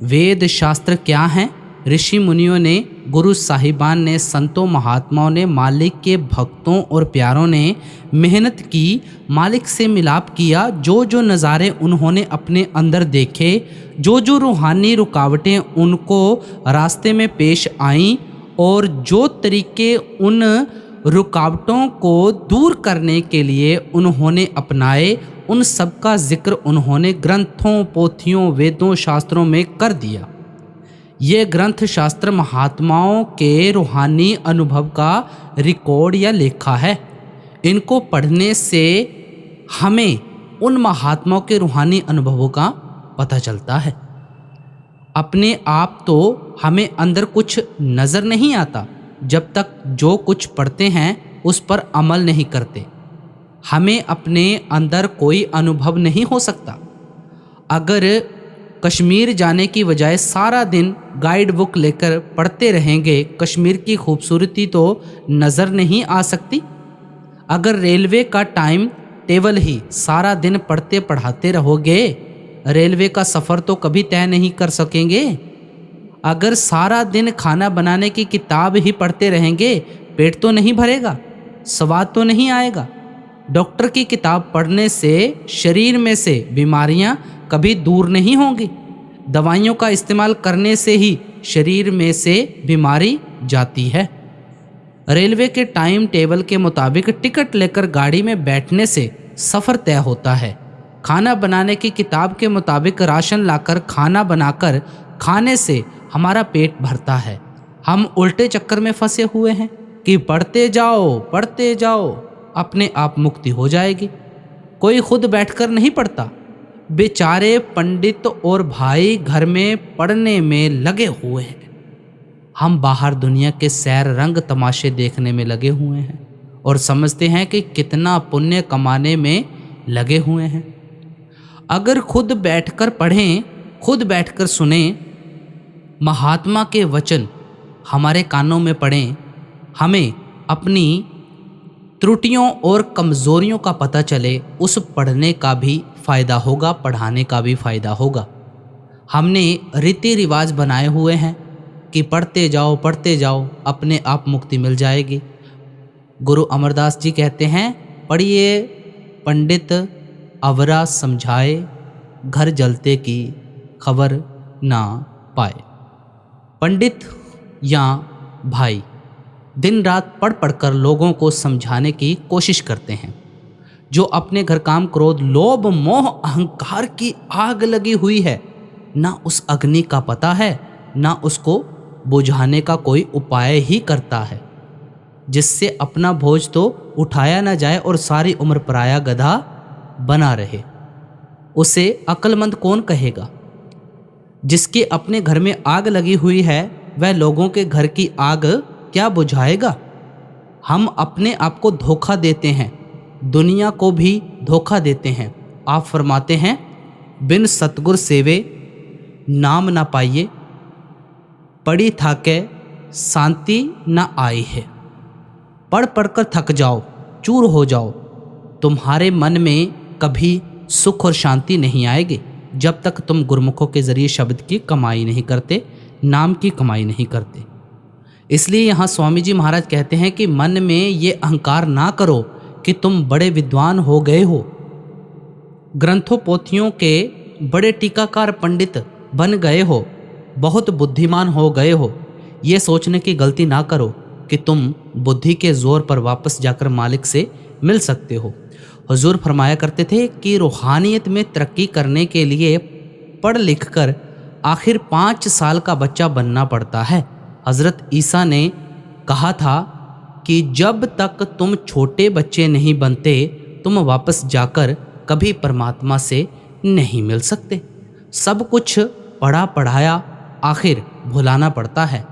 वेद शास्त्र क्या हैं? ऋषि मुनियों ने, गुरु साहिबान ने, संतों महात्माओं ने, मालिक के भक्तों और प्यारों ने मेहनत की, मालिक से मिलाप किया। जो जो नज़ारे उन्होंने अपने अंदर देखे, जो जो रूहानी रुकावटें उनको रास्ते में पेश आईं और जो तरीके उन रुकावटों को दूर करने के लिए उन्होंने अपनाए, उन सब का जिक्र उन्होंने ग्रंथों, पोथियों, वेदों, शास्त्रों में कर दिया। ये ग्रंथ शास्त्र महात्माओं के रूहानी अनुभव का रिकॉर्ड या लेखा है। इनको पढ़ने से हमें उन महात्माओं के रूहानी अनुभवों का पता चलता है। अपने आप तो हमें अंदर कुछ नज़र नहीं आता जब तक जो कुछ पढ़ते हैं उस पर अमल नहीं करते। हमें अपने अंदर कोई अनुभव नहीं हो सकता। अगर कश्मीर जाने की बजाय सारा दिन गाइड बुक लेकर पढ़ते रहेंगे, कश्मीर की खूबसूरती तो नज़र नहीं आ सकती। अगर रेलवे का टाइम टेबल ही सारा दिन पढ़ते पढ़ाते रहोगे, रेलवे का सफ़र तो कभी तय नहीं कर सकेंगे। अगर सारा दिन खाना बनाने की किताब ही पढ़ते रहेंगे, पेट तो नहीं भरेगा, स्वाद तो नहीं आएगा। डॉक्टर की किताब पढ़ने से शरीर में से बीमारियां कभी दूर नहीं होंगी। दवाइयों का इस्तेमाल करने से ही शरीर में से बीमारी जाती है। रेलवे के टाइम टेबल के मुताबिक टिकट लेकर गाड़ी में बैठने से सफ़र तय होता है। खाना बनाने की किताब के मुताबिक राशन लाकर खाना बनाकर खाने से हमारा पेट भरता है। हम उल्टे चक्कर में फंसे हुए हैं कि पढ़ते जाओ, अपने आप मुक्ति हो जाएगी। कोई खुद बैठकर नहीं पढ़ता। बेचारे पंडित और भाई घर में पढ़ने में लगे हुए हैं। हम बाहर दुनिया के सैर रंग तमाशे देखने में लगे हुए हैं और समझते हैं कि कितना पुण्य कमाने में लगे हुए हैं। अगर खुद बैठकर पढ़ें, खुद बैठकर सुने, महात्मा के वचन हमारे कानों में पड़ें, हमें अपनी त्रुटियों और कमज़ोरियों का पता चले, उस पढ़ने का भी फ़ायदा होगा, पढ़ाने का भी फ़ायदा होगा। हमने रीति रिवाज बनाए हुए हैं कि पढ़ते जाओ, अपने आप मुक्ति मिल जाएगी। गुरु अमरदास जी कहते हैं, पढ़िए पंडित अवरा समझाए, घर जलते की खबर ना पाए। पंडित या भाई दिन रात पढ़ पढ़कर लोगों को समझाने की कोशिश करते हैं। जो अपने घर काम, क्रोध, लोभ, मोह, अहंकार की आग लगी हुई है, ना उस अग्नि का पता है, ना उसको बुझाने का कोई उपाय ही करता है, जिससे अपना बोझ तो उठाया ना जाए और सारी उम्र पराया गधा बना रहे। उसे अक्लमंद कौन कहेगा? जिसके अपने घर में आग लगी हुई है, वह लोगों के घर की आग क्या बुझाएगा? हम अपने आप को धोखा देते हैं, दुनिया को भी धोखा देते हैं। आप फरमाते हैं, बिन सतगुर सेवे नाम ना पाइए, पढ़ी थाके शांति ना आई है। पढ़ पढ़कर थक जाओ, चूर हो जाओ, तुम्हारे मन में कभी सुख और शांति नहीं आएगी जब तक तुम गुरमुखों के जरिए शब्द की कमाई नहीं करते, नाम की कमाई नहीं करते। इसलिए यहाँ स्वामी जी महाराज कहते हैं कि मन में ये अहंकार ना करो कि तुम बड़े विद्वान हो गए हो, ग्रंथों पोथियों के बड़े टीकाकार पंडित बन गए हो, बहुत बुद्धिमान हो गए हो। ये सोचने की गलती ना करो कि तुम बुद्धि के जोर पर वापस जाकर मालिक से मिल सकते हो। हुजूर फरमाया करते थे कि रूहानियत में तरक्की करने के लिए पढ़ लिख कर आखिर 5 साल का बच्चा बनना पड़ता है। हज़रत ईसा ने कहा था कि जब तक तुम छोटे बच्चे नहीं बनते, तुम वापस जाकर कभी परमात्मा से नहीं मिल सकते। सब कुछ पढ़ा पढ़ाया आखिर भुलाना पड़ता है।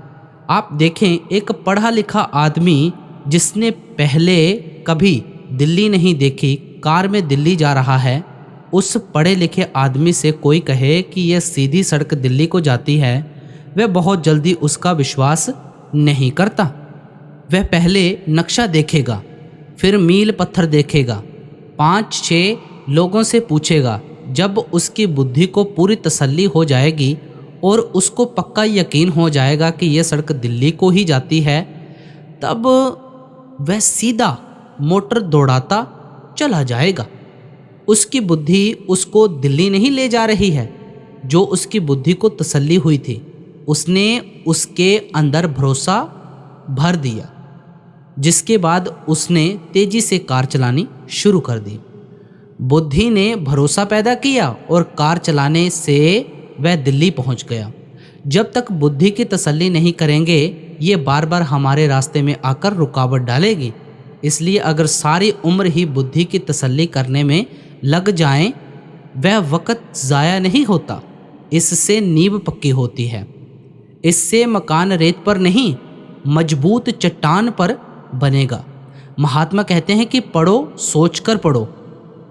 आप देखें, एक पढ़ा लिखा आदमी जिसने पहले कभी दिल्ली नहीं देखी, कार में दिल्ली जा रहा है, उस पढ़े लिखे आदमी से कोई कहे कि यह सीधी सड़क दिल्ली को जाती है, वह बहुत जल्दी उसका विश्वास नहीं करता। वह पहले नक्शा देखेगा, फिर मील पत्थर देखेगा, 5-6 लोगों से पूछेगा। जब उसकी बुद्धि को पूरी तसल्ली हो जाएगी और उसको पक्का यकीन हो जाएगा कि यह सड़क दिल्ली को ही जाती है, तब वह सीधा मोटर दौड़ाता चला जाएगा। उसकी बुद्धि उसको दिल्ली नहीं ले जा रही है। जो उसकी बुद्धि को तसल्ली हुई थी, उसने उसके अंदर भरोसा भर दिया, जिसके बाद उसने तेजी से कार चलानी शुरू कर दी। बुद्धि ने भरोसा पैदा किया और कार चलाने से वह दिल्ली पहुंच गया। जब तक बुद्धि की तसल्ली नहीं करेंगे, ये बार बार हमारे रास्ते में आकर रुकावट डालेगी। इसलिए अगर सारी उम्र ही बुद्धि की तसल्ली करने में लग जाएं, वह वक़्त ज़ाया नहीं होता। इससे नींव पक्की होती है। इससे मकान रेत पर नहीं, मजबूत चट्टान पर बनेगा। महात्मा कहते हैं कि पढ़ो, सोचकर पढ़ो,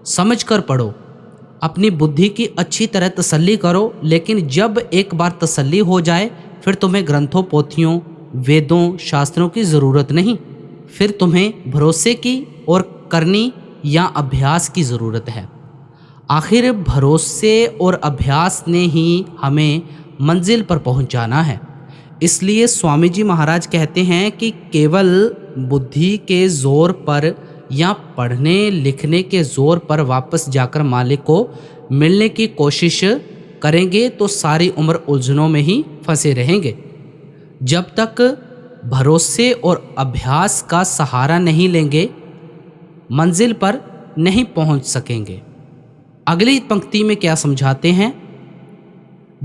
समझकर पढ़ो, अपनी बुद्धि की अच्छी तरह तसल्ली करो। लेकिन जब एक बार तसल्ली हो जाए, फिर तुम्हें ग्रंथों, पोथियों, वेदों, शास्त्रों की ज़रूरत नहीं। फिर तुम्हें भरोसे की और करनी या अभ्यास की ज़रूरत है। आखिर भरोसे और अभ्यास ने ही हमें मंजिल पर पहुंचाना है। इसलिए स्वामी जी महाराज कहते हैं कि केवल बुद्धि के ज़ोर पर या पढ़ने लिखने के ज़ोर पर वापस जाकर मालिक को मिलने की कोशिश करेंगे तो सारी उम्र उलझनों में ही फंसे रहेंगे। जब तक भरोसे और अभ्यास का सहारा नहीं लेंगे, मंजिल पर नहीं पहुंच सकेंगे। अगली पंक्ति में क्या समझाते हैं?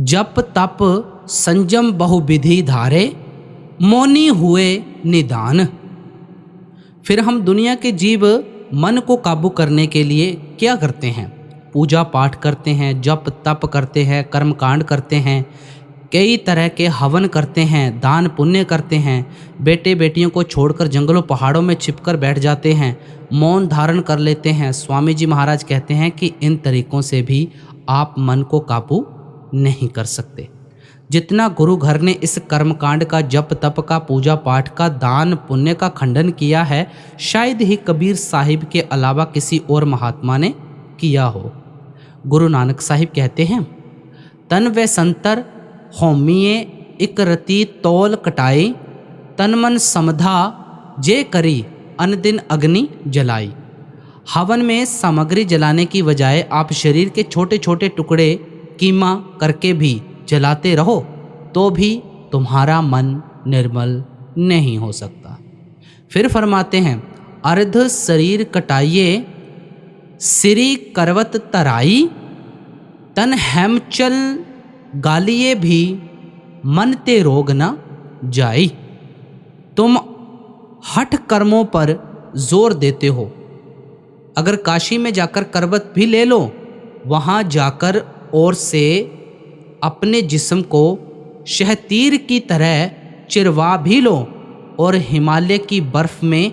जप तप संयम बहुविधि धारे, मौनी हुए निदान। फिर हम दुनिया के जीव मन को काबू करने के लिए क्या करते हैं? पूजा पाठ करते हैं, जप तप करते हैं, कर्म कांड करते हैं, कई तरह के हवन करते हैं, दान पुण्य करते हैं, बेटे बेटियों को छोड़कर जंगलों पहाड़ों में छिपकर बैठ जाते हैं, मौन धारण कर लेते हैं। स्वामी जी महाराज कहते हैं कि इन तरीकों से भी आप मन को काबू नहीं कर सकते। जितना गुरु घर ने इस कर्मकांड का, जप तप का, पूजा पाठ का, दान पुण्य का खंडन किया है, शायद ही कबीर साहिब के अलावा किसी और महात्मा ने किया हो। गुरु नानक साहिब कहते हैं, तन व संतर होमिए इक रति तौल कटाई, तन मन समधा जे करी अन दिन अग्नि जलाई। हवन में सामग्री जलाने की बजाय आप शरीर के छोटे छोटे टुकड़े कीमा करके भी जलाते रहो तो भी तुम्हारा मन निर्मल नहीं हो सकता। फिर फरमाते हैं, अर्ध शरीर कटाइए सिरी करवत तराई, तन हेमचल गालिए भी मन ते रोग न जाई। तुम हठ कर्मों पर जोर देते हो, अगर काशी में जाकर करवत भी ले लो, वहाँ जाकर और से अपने जिस्म को शहतीर की तरह चिरवा भी लो और हिमालय की बर्फ में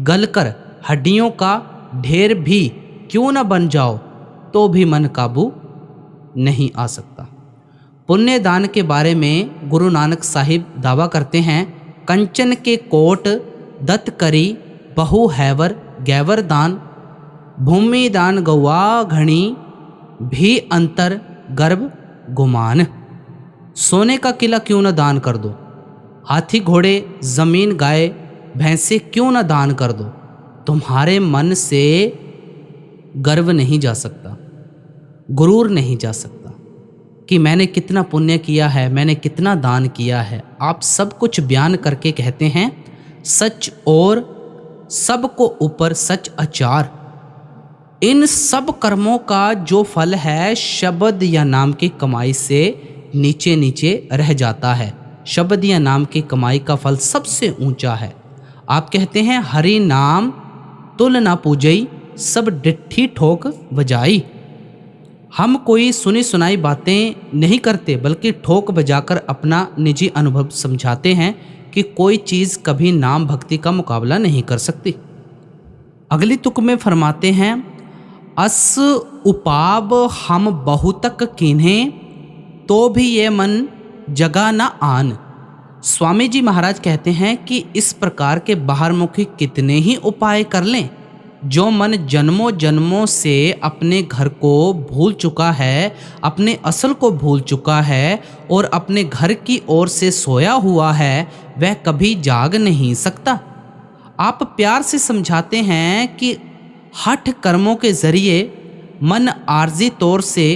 गलकर हड्डियों का ढेर भी क्यों न बन जाओ तो भी मन काबू नहीं आ सकता। पुण्य दान के बारे में गुरु नानक साहिब दावा करते हैं, कंचन के कोट दत्त करी बहु हैवर गैवर दान, भूमि दान गौवा घणी भी अंतर गर्भ गुमान। सोने का किला क्यों न दान कर दो, हाथी घोड़े जमीन गाय भैंसे क्यों न दान कर दो, तुम्हारे मन से गर्व नहीं जा सकता, गुरूर नहीं जा सकता कि मैंने कितना पुण्य किया है, मैंने कितना दान किया है। आप सब कुछ बयान करके कहते हैं, सच और सबको ऊपर सच अचार। इन सब कर्मों का जो फल है शब्द या नाम की कमाई से नीचे नीचे रह जाता है। शब्द या नाम की कमाई का फल सबसे ऊंचा है। आप कहते हैं, हरि नाम तुल ना पूजई, सब डिट्ठी ठोक बजाई। हम कोई सुनी सुनाई बातें नहीं करते, बल्कि ठोक बजाकर अपना निजी अनुभव समझाते हैं कि कोई चीज़ कभी नाम भक्ति का मुकाबला नहीं कर सकती। अगली तुक में फरमाते हैं, अस उपाब हम बहुतक कीन्हें, तो भी ये मन जगा न आन। स्वामी जी महाराज कहते हैं कि इस प्रकार के बाहरमुखी कितने ही उपाय कर लें, जो मन जन्मों जन्मों से अपने घर को भूल चुका है, अपने असल को भूल चुका है और अपने घर की ओर से सोया हुआ है, वह कभी जाग नहीं सकता। आप प्यार से समझाते हैं कि हठ कर्मों के जरिए मन आर्जी तौर से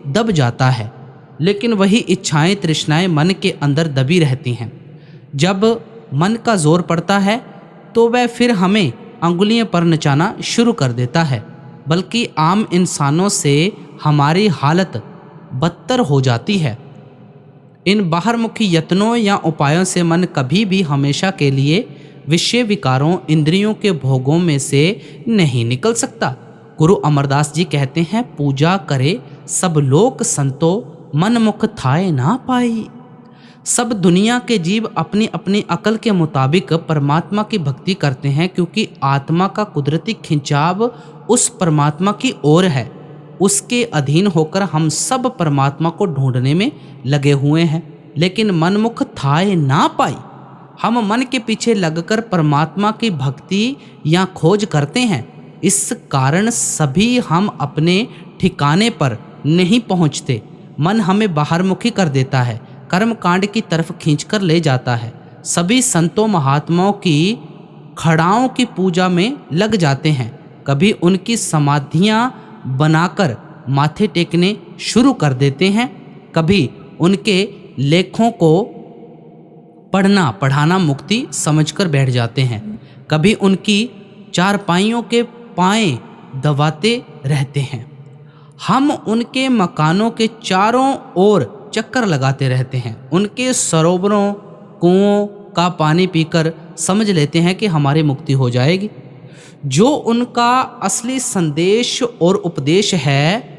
दब जाता है, लेकिन वही इच्छाएं तृष्णाएं मन के अंदर दबी रहती हैं। जब मन का जोर पड़ता है तो वह फिर हमें अंगुलियों पर नचाना शुरू कर देता है, बल्कि आम इंसानों से हमारी हालत बदतर हो जाती है। इन बाहरमुखी यत्नों या उपायों से मन कभी भी हमेशा के लिए विषय विकारों इंद्रियों के भोगों में से नहीं निकल सकता। गुरु अमरदास जी कहते हैं, पूजा करे सब लोक संतो, मन मुख थाए ना पाई। सब दुनिया के जीव अपनी अपनी अकल के मुताबिक परमात्मा की भक्ति करते हैं, क्योंकि आत्मा का कुदरती खिंचाव उस परमात्मा की ओर है। उसके अधीन होकर हम सब परमात्मा को ढूंढने में लगे हुए हैं, लेकिन मनमुख थाए ना पाई। हम मन के पीछे लगकर परमात्मा की भक्ति या खोज करते हैं। इस कारण सभी हम अपने ठिकाने पर नहीं पहुंचते। मन हमें बाहरमुखी कर देता है, कर्म कांड की तरफ खींचकर ले जाता है। सभी संतों महात्माओं की खड़ाओं की पूजा में लग जाते हैं। कभी उनकी समाधियां बनाकर माथे टेकने शुरू कर देते हैं, कभी उनके लेखों को पढ़ना पढ़ाना मुक्ति समझकर बैठ जाते हैं, कभी उनकी चारपाइयों के पाएं दबाते रहते हैं। हम उनके मकानों के चारों ओर चक्कर लगाते रहते हैं। उनके सरोवरों कुओं का पानी पीकर समझ लेते हैं कि हमारी मुक्ति हो जाएगी। जो उनका असली संदेश और उपदेश है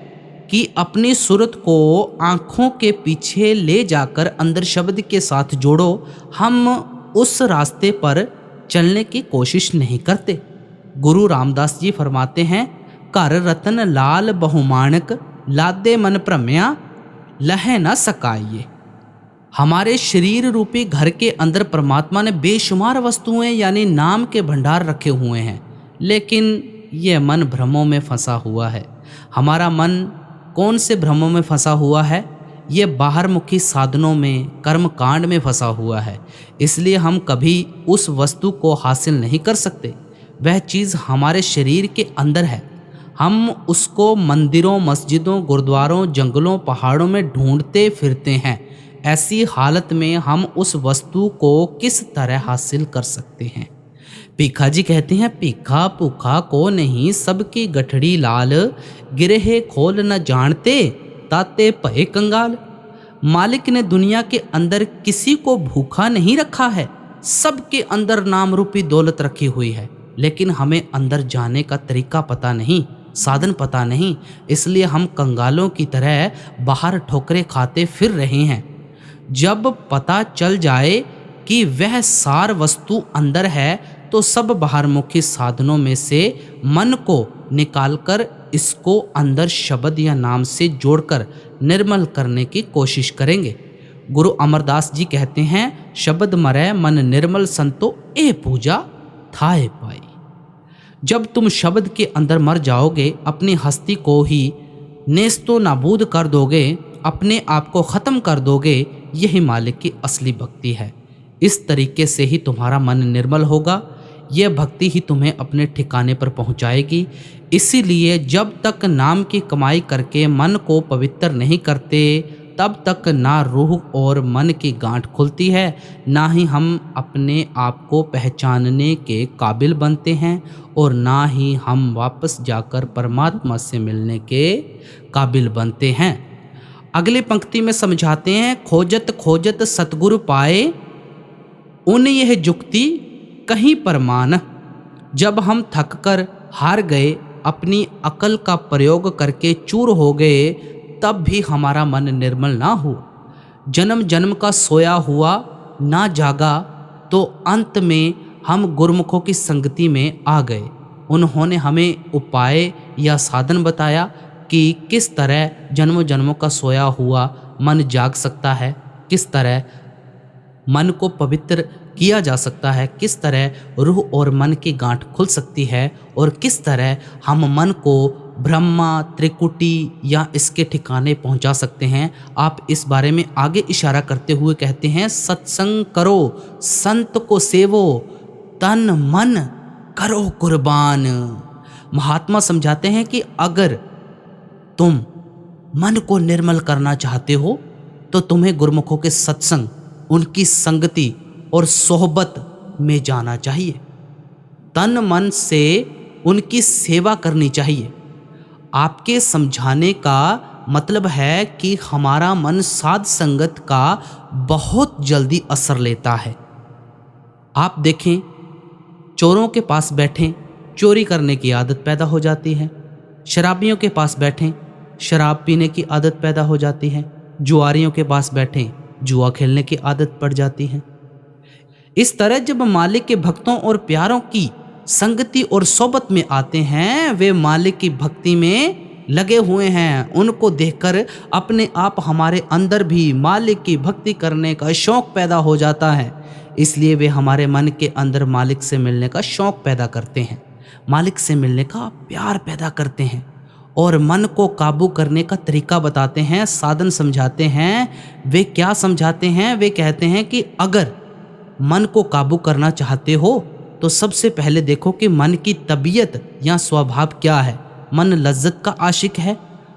कि अपनी सूरत को आँखों के पीछे ले जाकर अंदर शब्द के साथ जोड़ो, हम उस रास्ते पर चलने की कोशिश नहीं करते। गुरु रामदास जी फरमाते हैं, कर रतन लाल बहुमानक, लादे मन भ्रम्या लह न सकाइए। हमारे शरीर रूपी घर के अंदर परमात्मा ने बेशुमार वस्तुएं यानी नाम के भंडार रखे हुए हैं, लेकिन यह मन भ्रमों में फंसा हुआ है। हमारा मन कौन से भ्रमों में फंसा हुआ है? ये बाहरमुखी साधनों में, कर्म कांड में फंसा हुआ है। इसलिए हम कभी उस वस्तु को हासिल नहीं कर सकते। वह चीज़ हमारे शरीर के अंदर है। हम उसको मंदिरों, मस्जिदों, गुरुद्वारों, जंगलों, पहाड़ों में ढूंढते फिरते हैं। ऐसी हालत में हम उस वस्तु को किस तरह हासिल कर सकते हैं? भीखा जी कहते हैं, भीखा भूखा को नहीं, सबकी गठड़ी लाल, गिरहे खोल न जानते, ताते भय कंगाल। मालिक ने दुनिया के अंदर किसी को भूखा नहीं रखा है, सबके अंदर नाम रूपी दौलत रखी हुई है, लेकिन हमें अंदर जाने का तरीका पता नहीं, साधन पता नहीं, इसलिए हम कंगालों की तरह बाहर ठोकरे खाते फिर रहे हैं। जब पता चल जाए कि वह सार वस्तु अंदर है, तो सब बाहरमुखी साधनों में से मन को निकालकर इसको अंदर शब्द या नाम से जोड़कर निर्मल करने की कोशिश करेंगे। गुरु अमरदास जी कहते हैं, शब्द मरै मन निर्मल संतो ए पूजा थाए पाई। जब तुम शब्द के अंदर मर जाओगे, अपनी हस्ती को ही नेस्तो नाबूद कर दोगे, अपने आप को ख़त्म कर दोगे, यही मालिक की असली भक्ति है। इस तरीके से ही तुम्हारा मन निर्मल होगा। यह भक्ति ही तुम्हें अपने ठिकाने पर पहुंचाएगी। इसीलिए जब तक नाम की कमाई करके मन को पवित्र नहीं करते, तब तक ना रूह और मन की गांठ खुलती है, ना ही हम अपने आप को पहचानने के काबिल बनते हैं, और ना ही हम वापस जाकर परमात्मा से मिलने के काबिल बनते हैं। अगली पंक्ति में समझाते हैं, खोजत खोजत सतगुरु पाए, उन यह जुक्ति कहीं पर मान। जब हम थक कर हार गए, अपनी अकल का प्रयोग करके चूर हो गए, तब भी हमारा मन निर्मल ना हुआ। जन्म जन्म का सोया हुआ ना जागा, तो अंत में हम गुरमुखों की संगति में आ गए। उन्होंने हमें उपाय या साधन बताया कि किस तरह जन्मों जन्मों का सोया हुआ मन जाग सकता है, किस तरह मन को पवित्र किया जा सकता है, किस तरह रूह और मन की गांठ खुल सकती है, और किस तरह हम मन को ब्रह्मा, त्रिकुटी या इसके ठिकाने पहुंचा सकते हैं। आप इस बारे में आगे इशारा करते हुए कहते हैं, सत्संग करो, संत को सेवो, तन मन करो कुर्बान। महात्मा समझाते हैं कि अगर तुम मन को निर्मल करना चाहते हो, तो तुम्हें गुरुमुखों के सत्संग, उनकी संगति और सोहबत में जाना चाहिए। तन मन से उनकी सेवा करनी चाहिए। आपके समझाने का मतलब है कि हमारा मन साध संगत का बहुत जल्दी असर लेता है। आप देखें, चोरों के पास बैठें, चोरी करने की आदत पैदा हो जाती है। शराबियों के पास बैठें, शराब पीने की आदत पैदा हो जाती है। जुआरियों के पास बैठें, जुआ खेलने की आदत पड़ जाती है। इस तरह जब मालिक के भक्तों और प्यारों की संगति और सोबत में आते हैं, वे मालिक की भक्ति में लगे हुए हैं। उनको देखकर अपने आप हमारे अंदर भी मालिक की भक्ति करने का शौक़ पैदा हो जाता है। इसलिए वे हमारे मन के अंदर मालिक से मिलने का शौक़ पैदा करते हैं, मालिक से मिलने का प्यार पैदा करते हैं, और मन को काबू करने का तरीका बताते हैं, साधन समझाते हैं। वे क्या समझाते हैं? वे कहते हैं कि अगर मन को काबू करना चाहते हो, तो सबसे पहले देखो कि मन की तबीयत या स्वभाव क्या है। मन लज्जत का आशिक है।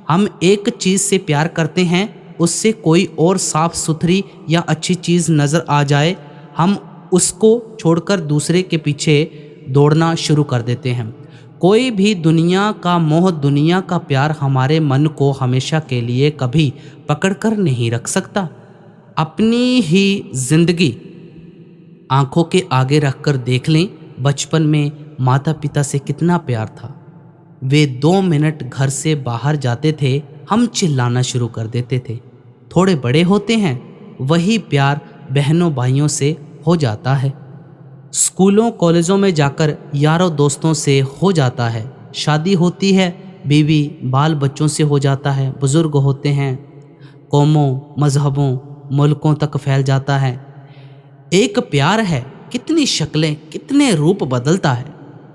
हम एक चीज़ से प्यार करते हैं, उससे कोई और साफ सुथरी या अच्छी चीज़ नज़र आ जाए, हम उसको छोड़कर दूसरे के पीछे दौड़ना शुरू कर देते हैं। कोई भी दुनिया का मोह, दुनिया का प्यार हमारे मन को हमेशा के लिए कभी पकड़ कर नहीं रख सकता। अपनी ही जिंदगी आंखों के आगे रखकर देख लें, बचपन में माता पिता से कितना प्यार था। वे 2 मिनट घर से बाहर जाते थे, हम चिल्लाना शुरू कर देते थे। थोड़े बड़े होते हैं, वही प्यार बहनों भाइयों से हो जाता है। स्कूलों कॉलेजों में जाकर यारों दोस्तों से हो जाता है। शादी होती है, बीवी बाल बच्चों से हो जाता है। बुज़ुर्ग होते हैं, कौमों, मजहबों, मुल्कों तक फैल जाता है। एक प्यार है, कितनी शक्लें, कितने रूप बदलता है,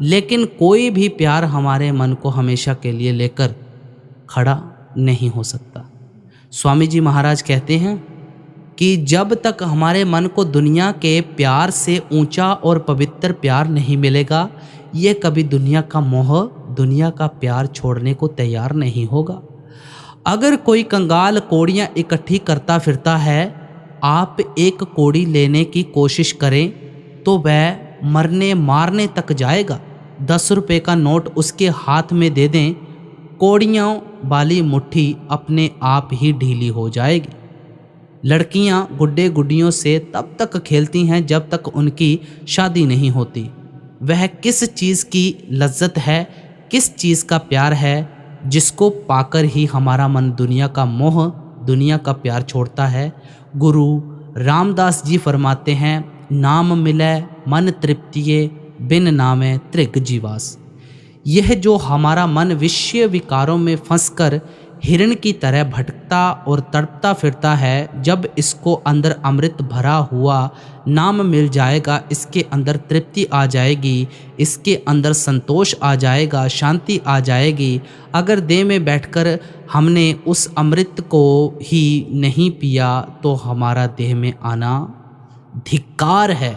लेकिन कोई भी प्यार हमारे मन को हमेशा के लिए लेकर खड़ा नहीं हो सकता। स्वामी जी महाराज कहते हैं कि जब तक हमारे मन को दुनिया के प्यार से ऊंचा और पवित्र प्यार नहीं मिलेगा, ये कभी दुनिया का मोह, दुनिया का प्यार छोड़ने को तैयार नहीं होगा। अगर कोई कंगाल कौड़ियाँ इकट्ठी करता फिरता है, आप एक कौड़ी लेने की कोशिश करें तो वह मरने मारने तक जाएगा। 10 रुपये का नोट उसके हाथ में दे दें, कौड़ियों वाली मुट्ठी अपने आप ही ढीली हो जाएगी। लड़कियां गुड्डे गुड्डियों से तब तक खेलती हैं जब तक उनकी शादी नहीं होती। वह किस चीज़ की लज्जत है, किस चीज़ का प्यार है, जिसको पाकर ही हमारा मन दुनिया का मोह, दुनिया का प्यार छोड़ता है। गुरु रामदास जी फरमाते हैं, नाम मिले मन तृप्तिये, बिन नामे त्रिग जीवास। यह जो हमारा मन विषय विकारों में फंसकर हिरण की तरह भटकता और तड़पता फिरता है, जब इसको अंदर अमृत भरा हुआ नाम मिल जाएगा, इसके अंदर तृप्ति आ जाएगी, इसके अंदर संतोष आ जाएगा, शांति आ जाएगी। अगर देह में बैठकर हमने उस अमृत को ही नहीं पिया तो हमारा देह में आना धिक्कार है।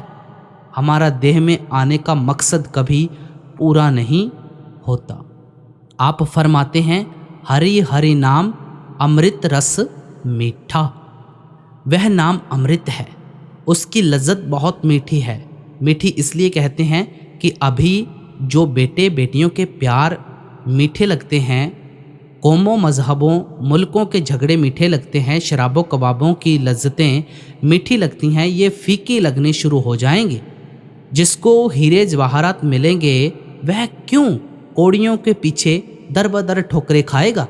हमारा देह में आने का मकसद कभी पूरा नहीं होता। आप फरमाते हैं, हरि हरि नाम अमृत रस मीठा। वह नाम अमृत है, उसकी लज्जत बहुत मीठी है। मीठी इसलिए कहते हैं कि अभी जो बेटे बेटियों के प्यार मीठे लगते हैं, कौमों मजहबों मुल्कों के झगड़े मीठे लगते हैं, शराबों कबाबों की लज्जतें मीठी लगती हैं, ये फीकी लगनी शुरू हो जाएंगी। जिसको हीरे जवाहरात मिलेंगे वह क्यों कौड़ियों के पीछे दर बदर ठोकरे खाएगा।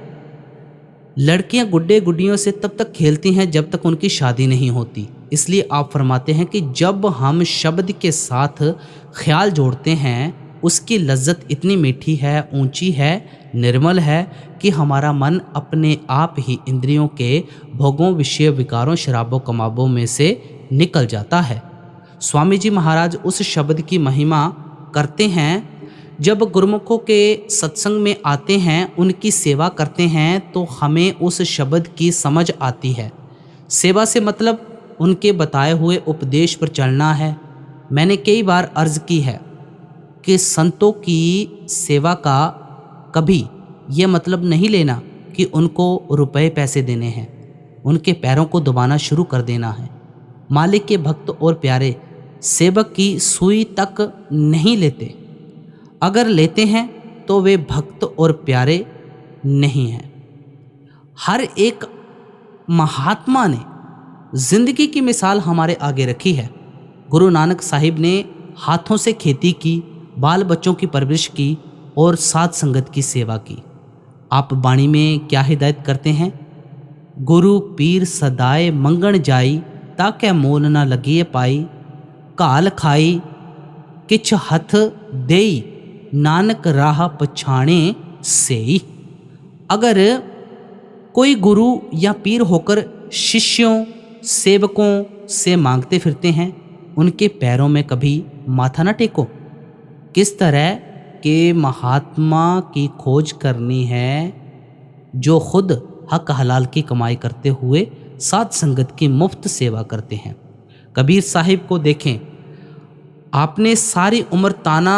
लड़कियां गुड्डे गुड्डियों से तब तक खेलती हैं जब तक उनकी शादी नहीं होती। इसलिए आप फरमाते हैं कि जब हम शब्द के साथ ख्याल जोड़ते हैं, उसकी लज्जत इतनी मीठी है, ऊंची है, निर्मल है कि हमारा मन अपने आप ही इंद्रियों के भोगों, विषय विकारों, शराबों कमाबों में से निकल जाता है। स्वामी जी महाराज उस शब्द की महिमा करते हैं। जब गुरुमुखों के सत्संग में आते हैं, उनकी सेवा करते हैं, तो हमें उस शब्द की समझ आती है। सेवा से मतलब उनके बताए हुए उपदेश पर चलना है। मैंने कई बार अर्ज़ की है कि संतों की सेवा का कभी ये मतलब नहीं लेना कि उनको रुपए पैसे देने हैं, उनके पैरों को दबाना शुरू कर देना है। मालिक के भक्त और प्यारे सेवक की सुई तक नहीं लेते। अगर लेते हैं तो वे भक्त और प्यारे नहीं हैं। हर एक महात्मा ने जिंदगी की मिसाल हमारे आगे रखी है। गुरु नानक साहिब ने हाथों से खेती की, बाल बच्चों की परवरिश की और साध संगत की सेवा की। आप वाणी में क्या हिदायत करते हैं? गुरु पीर सदाए मंगण जाई, ताके मोल न लगिए पाई, काल खाई किछ हथ देई, नानक राह पछाणे सेई। अगर कोई गुरु या पीर होकर शिष्यों सेवकों से मांगते फिरते हैं, उनके पैरों में कभी माथा न टेको। किस तरह के महात्मा की खोज करनी है जो खुद हक हलाल की कमाई करते हुए साध संगत की मुफ्त सेवा करते हैं। कबीर साहिब को देखें, आपने सारी उम्र ताना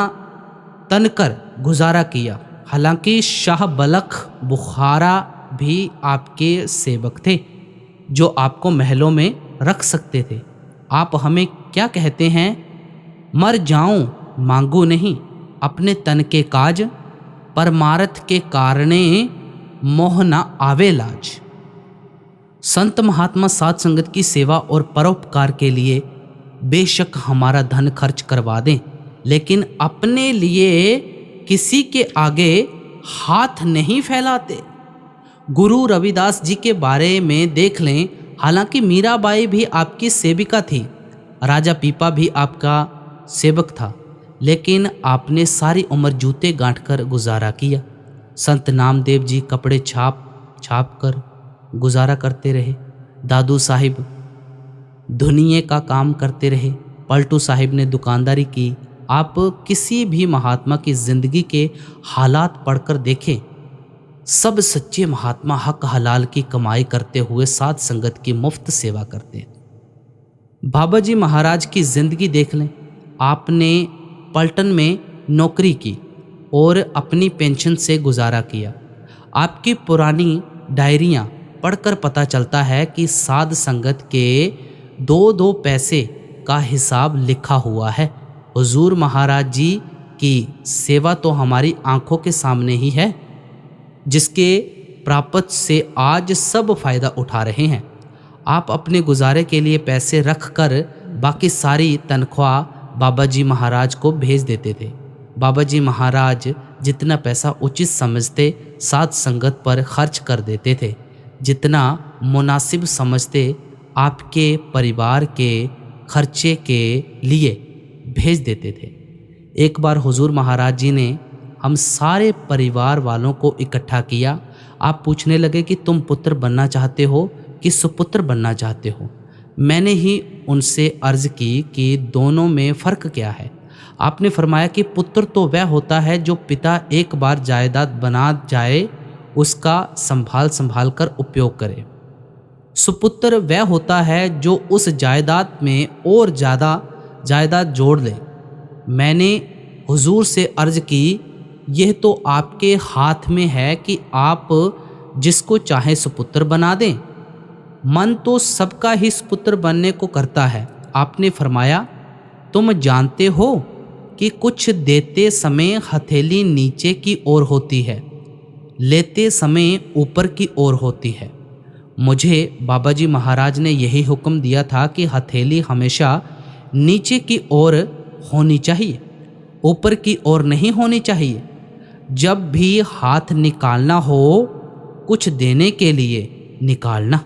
तनकर गुजारा किया। हालांकि शाह बलख बुखारा भी आपके सेवक थे जो आपको महलों में रख सकते थे। आप हमें क्या कहते हैं? मर जाऊं मांगू नहीं, अपने तन के काज, परमार्थ के कारणे मोह न आवे लाज। संत महात्मा साध संगत की सेवा और परोपकार के लिए बेशक हमारा धन खर्च करवा दें, लेकिन अपने लिए किसी के आगे हाथ नहीं फैलाते। गुरु रविदास जी के बारे में देख लें, हालांकि मीराबाई भी आपकी सेविका थी, राजा पीपा भी आपका सेवक था, लेकिन आपने सारी उम्र जूते गांठकर गुजारा किया। संत नामदेव जी कपड़े छाप छाप कर गुजारा करते रहे। दादू साहिब धुनिये का काम करते रहे। पलटू साहिब ने दुकानदारी की। आप किसी भी महात्मा की जिंदगी के हालात पढ़कर देखें, सब सच्चे महात्मा हक हलाल की कमाई करते हुए साध संगत की मुफ्त सेवा करते हैं। बाबा जी महाराज की जिंदगी देख लें। आपने पलटन में नौकरी की और अपनी पेंशन से गुजारा किया। आपकी पुरानी डायरियां पढ़कर पता चलता है कि साध संगत के 2-2 पैसे का हिसाब लिखा हुआ है। हुजूर महाराज जी की सेवा तो हमारी आंखों के सामने ही है, जिसके प्राप्त से आज सब फायदा उठा रहे हैं। आप अपने गुजारे के लिए पैसे रख कर बाकी सारी तनख्वाह बाबा जी महाराज को भेज देते थे। बाबा जी महाराज जितना पैसा उचित समझते साध संगत पर खर्च कर देते थे, जितना मुनासिब समझते आपके परिवार के खर्चे के लिए भेज देते थे। एक बार हुजूर महाराज जी ने हम सारे परिवार वालों को इकट्ठा किया। आप पूछने लगे कि तुम पुत्र बनना चाहते हो कि सुपुत्र बनना चाहते हो। मैंने ही उनसे अर्ज की कि दोनों में फ़र्क क्या है। आपने फरमाया कि पुत्र तो वह होता है जो पिता एक बार जायदाद बना जाए उसका संभाल कर उपयोग करे। सुपुत्र वह होता है जो उस जायदाद में और ज़्यादा जायदाद जोड़ ले। मैंने हुजूर से अर्ज की, यह तो आपके हाथ में है कि आप जिसको चाहे सुपुत्र बना दें। मन तो सबका ही सुपुत्र बनने को करता है। आपने फरमाया, तुम जानते हो कि कुछ देते समय हथेली नीचे की ओर होती है, लेते समय ऊपर की ओर होती है। मुझे बाबा जी महाराज ने यही हुक्म दिया था कि हथेली हमेशा नीचे की ओर होनी चाहिए, ऊपर की ओर नहीं होनी चाहिए। जब भी हाथ निकालना हो, कुछ देने के लिए निकालना,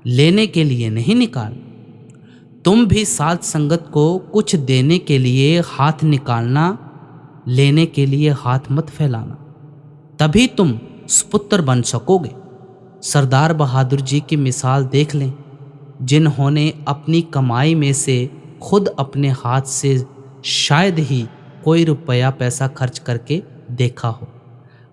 लेने के लिए नहीं निकालना। तुम भी साध संगत को कुछ देने के लिए हाथ निकालना, लेने के लिए हाथ मत फैलाना, तभी तुम सुपुत्र बन सकोगे। सरदार बहादुर जी की मिसाल देख लें, जिन्होंने अपनी कमाई में से खुद अपने हाथ से शायद ही कोई रुपया पैसा खर्च करके देखा हो।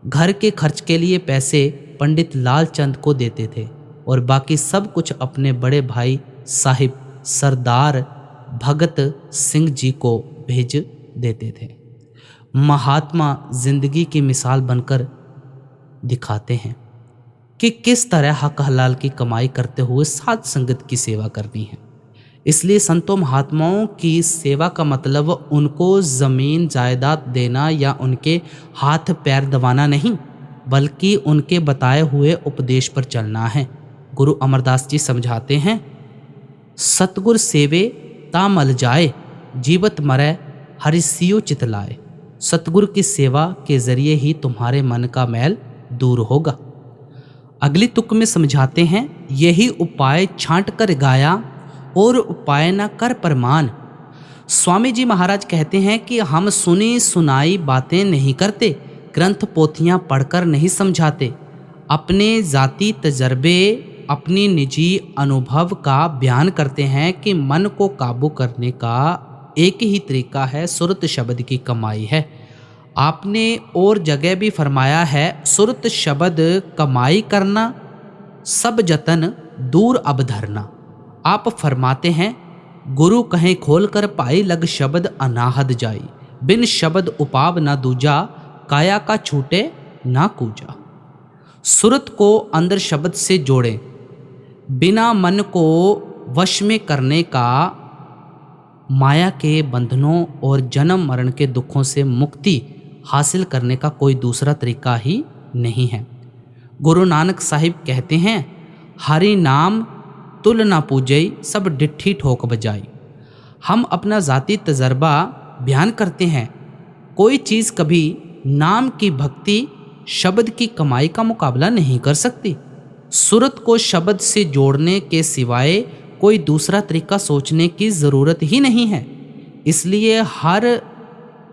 घर के खर्च के लिए पैसे पंडित लालचंद को देते थे और बाकी सब कुछ अपने बड़े भाई साहिब सरदार भगत सिंह जी को भेज देते थे। महात्मा जिंदगी की मिसाल बनकर दिखाते हैं कि किस तरह हक हलाल की कमाई करते हुए साध संगत की सेवा करनी है। इसलिए संतों महात्माओं की सेवा का मतलब उनको ज़मीन जायदाद देना या उनके हाथ पैर दबाना नहीं, बल्कि उनके बताए हुए उपदेश पर चलना है। गुरु अमरदास जी समझाते हैं, सतगुर सेवे ता मल जाए, जीवत मरै हरिसियो चित लाए। सतगुरु की सेवा के जरिए ही तुम्हारे मन का मैल दूर होगा। अगली तुक में समझाते हैं, यही उपाय छांट कर गाया और उपाय न कर परमान। स्वामी जी महाराज कहते हैं कि हम सुनी सुनाई बातें नहीं करते, ग्रंथ पोथियां पढ़कर नहीं समझाते, अपने जाति तजर्बे अपनी निजी अनुभव का बयान करते हैं कि मन को काबू करने का एक ही तरीका है, सुरत शब्द की कमाई है। आपने और जगह भी फरमाया है, सुरत शब्द कमाई करना, सब जतन दूर अब धरना। आप फरमाते हैं, गुरु कहें खोल कर पाई लग शब्द अनाहद जाई, बिन शब्द उपाव ना दूजा, काया का छूटे ना कूजा। सुरत को अंदर शब्द से जोड़ें, बिना मन को वश में करने का माया के बंधनों और जन्म मरण के दुखों से मुक्ति हासिल करने का कोई दूसरा तरीका ही नहीं है। गुरु नानक साहिब कहते हैं, हरि नाम तुल ना पूजई, सब डिट्ठी ठोक बजाई। हम अपना ज़ाती तजर्बा बयान करते हैं, कोई चीज़ कभी नाम की भक्ति शब्द की कमाई का मुकाबला नहीं कर सकती। सुरत को शब्द से जोड़ने के सिवाय कोई दूसरा तरीका सोचने की ज़रूरत ही नहीं है। इसलिए हर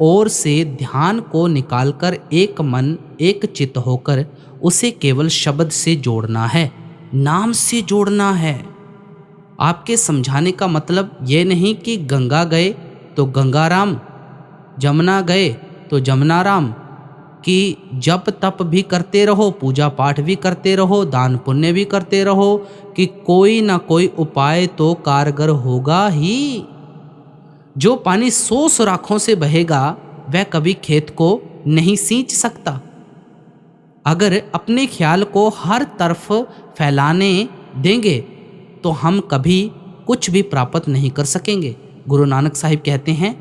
ओर से ध्यान को निकालकर एक मन एक चित्त होकर उसे केवल शब्द से जोड़ना है, नाम से जोड़ना है। आपके समझाने का मतलब ये नहीं कि गंगा गए तो गंगाराम, जमुना गए तो जमुनाराम, कि जप तप भी करते रहो, पूजा पाठ भी करते रहो, दान पुण्य भी करते रहो, कि कोई ना कोई उपाय तो कारगर होगा ही। जो पानी 100 सुराखों से बहेगा वह कभी खेत को नहीं सींच सकता। अगर अपने ख्याल को हर तरफ फैलाने देंगे तो हम कभी कुछ भी प्राप्त नहीं कर सकेंगे। गुरु नानक साहिब कहते हैं,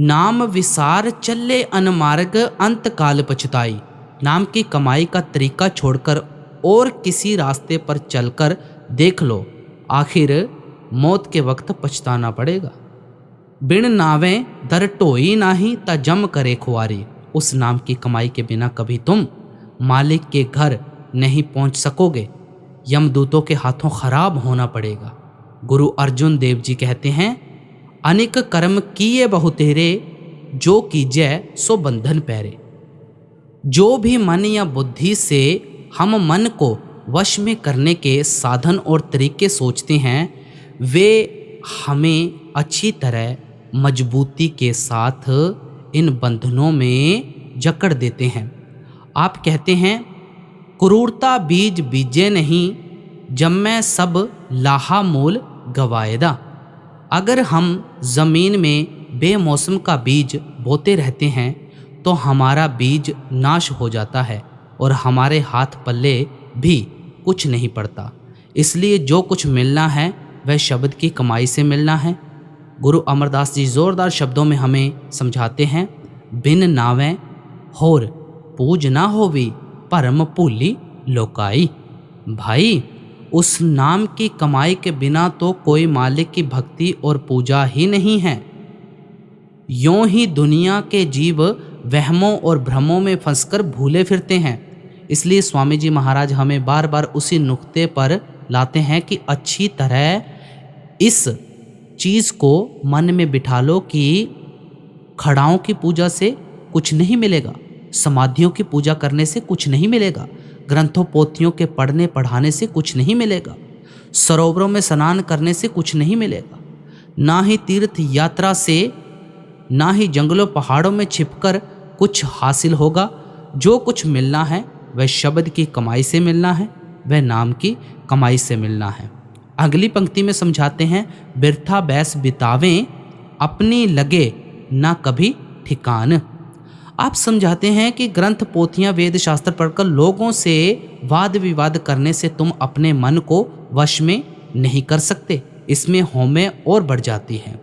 नाम विसार चले अनमार्ग अंत काल पछताई। नाम की कमाई का तरीका छोड़कर और किसी रास्ते पर चलकर देख लो, आखिर मौत के वक्त पछताना पड़ेगा। बिन नावें दर ढोई नाही ता जम करे खुआरी। उस नाम की कमाई के बिना कभी तुम मालिक के घर नहीं पहुंच सकोगे, यमदूतों के हाथों खराब होना पड़ेगा। गुरु अर्जुन देव जी कहते हैं, अनेक कर्म किए बहु तेरे, जो कीजै सो बंधन पैरे। जो भी मन या बुद्धि से हम मन को वश में करने के साधन और तरीके सोचते हैं, वे हमें अच्छी तरह मजबूती के साथ इन बंधनों में जकड़ देते हैं। आप कहते हैं, क्रूरता बीज बीजे नहीं, जम्मै सब लाहा मूल गवाएदा। अगर हम ज़मीन में बेमौसम का बीज बोते रहते हैं तो हमारा बीज नाश हो जाता है और हमारे हाथ पल्ले भी कुछ नहीं पड़ता। इसलिए जो कुछ मिलना है वह शब्द की कमाई से मिलना है। गुरु अमरदास जी जोरदार शब्दों में हमें समझाते हैं, बिन नावें होर पूज ना होवी, परम भूली लोकाई। भाई, उस नाम की कमाई के बिना तो कोई मालिक की भक्ति और पूजा ही नहीं है। यों ही दुनिया के जीव वहमों और भ्रमों में फंसकर भूले फिरते हैं। इसलिए स्वामी जी महाराज हमें बार बार उसी नुक्ते पर लाते हैं कि अच्छी तरह इस चीज़ को मन में बिठा लो कि खड़ाओं की पूजा से कुछ नहीं मिलेगा, समाधियों की पूजा करने से कुछ नहीं मिलेगा, ग्रंथों पोथियों के पढ़ने पढ़ाने से कुछ नहीं मिलेगा, सरोवरों में स्नान करने से कुछ नहीं मिलेगा, ना ही तीर्थ यात्रा से, ना ही जंगलों पहाड़ों में छिपकर कुछ हासिल होगा। जो कुछ मिलना है वह शब्द की कमाई से मिलना है, वह नाम की कमाई से मिलना है। अगली पंक्ति में समझाते हैं, बिरथा बैस बितावें अपनी लगे ना कभी ठिकान। आप समझाते हैं कि ग्रंथ पोथियां वेद शास्त्र पढ़कर लोगों से वाद विवाद करने से तुम अपने मन को वश में नहीं कर सकते। इसमें होमें और बढ़ जाती है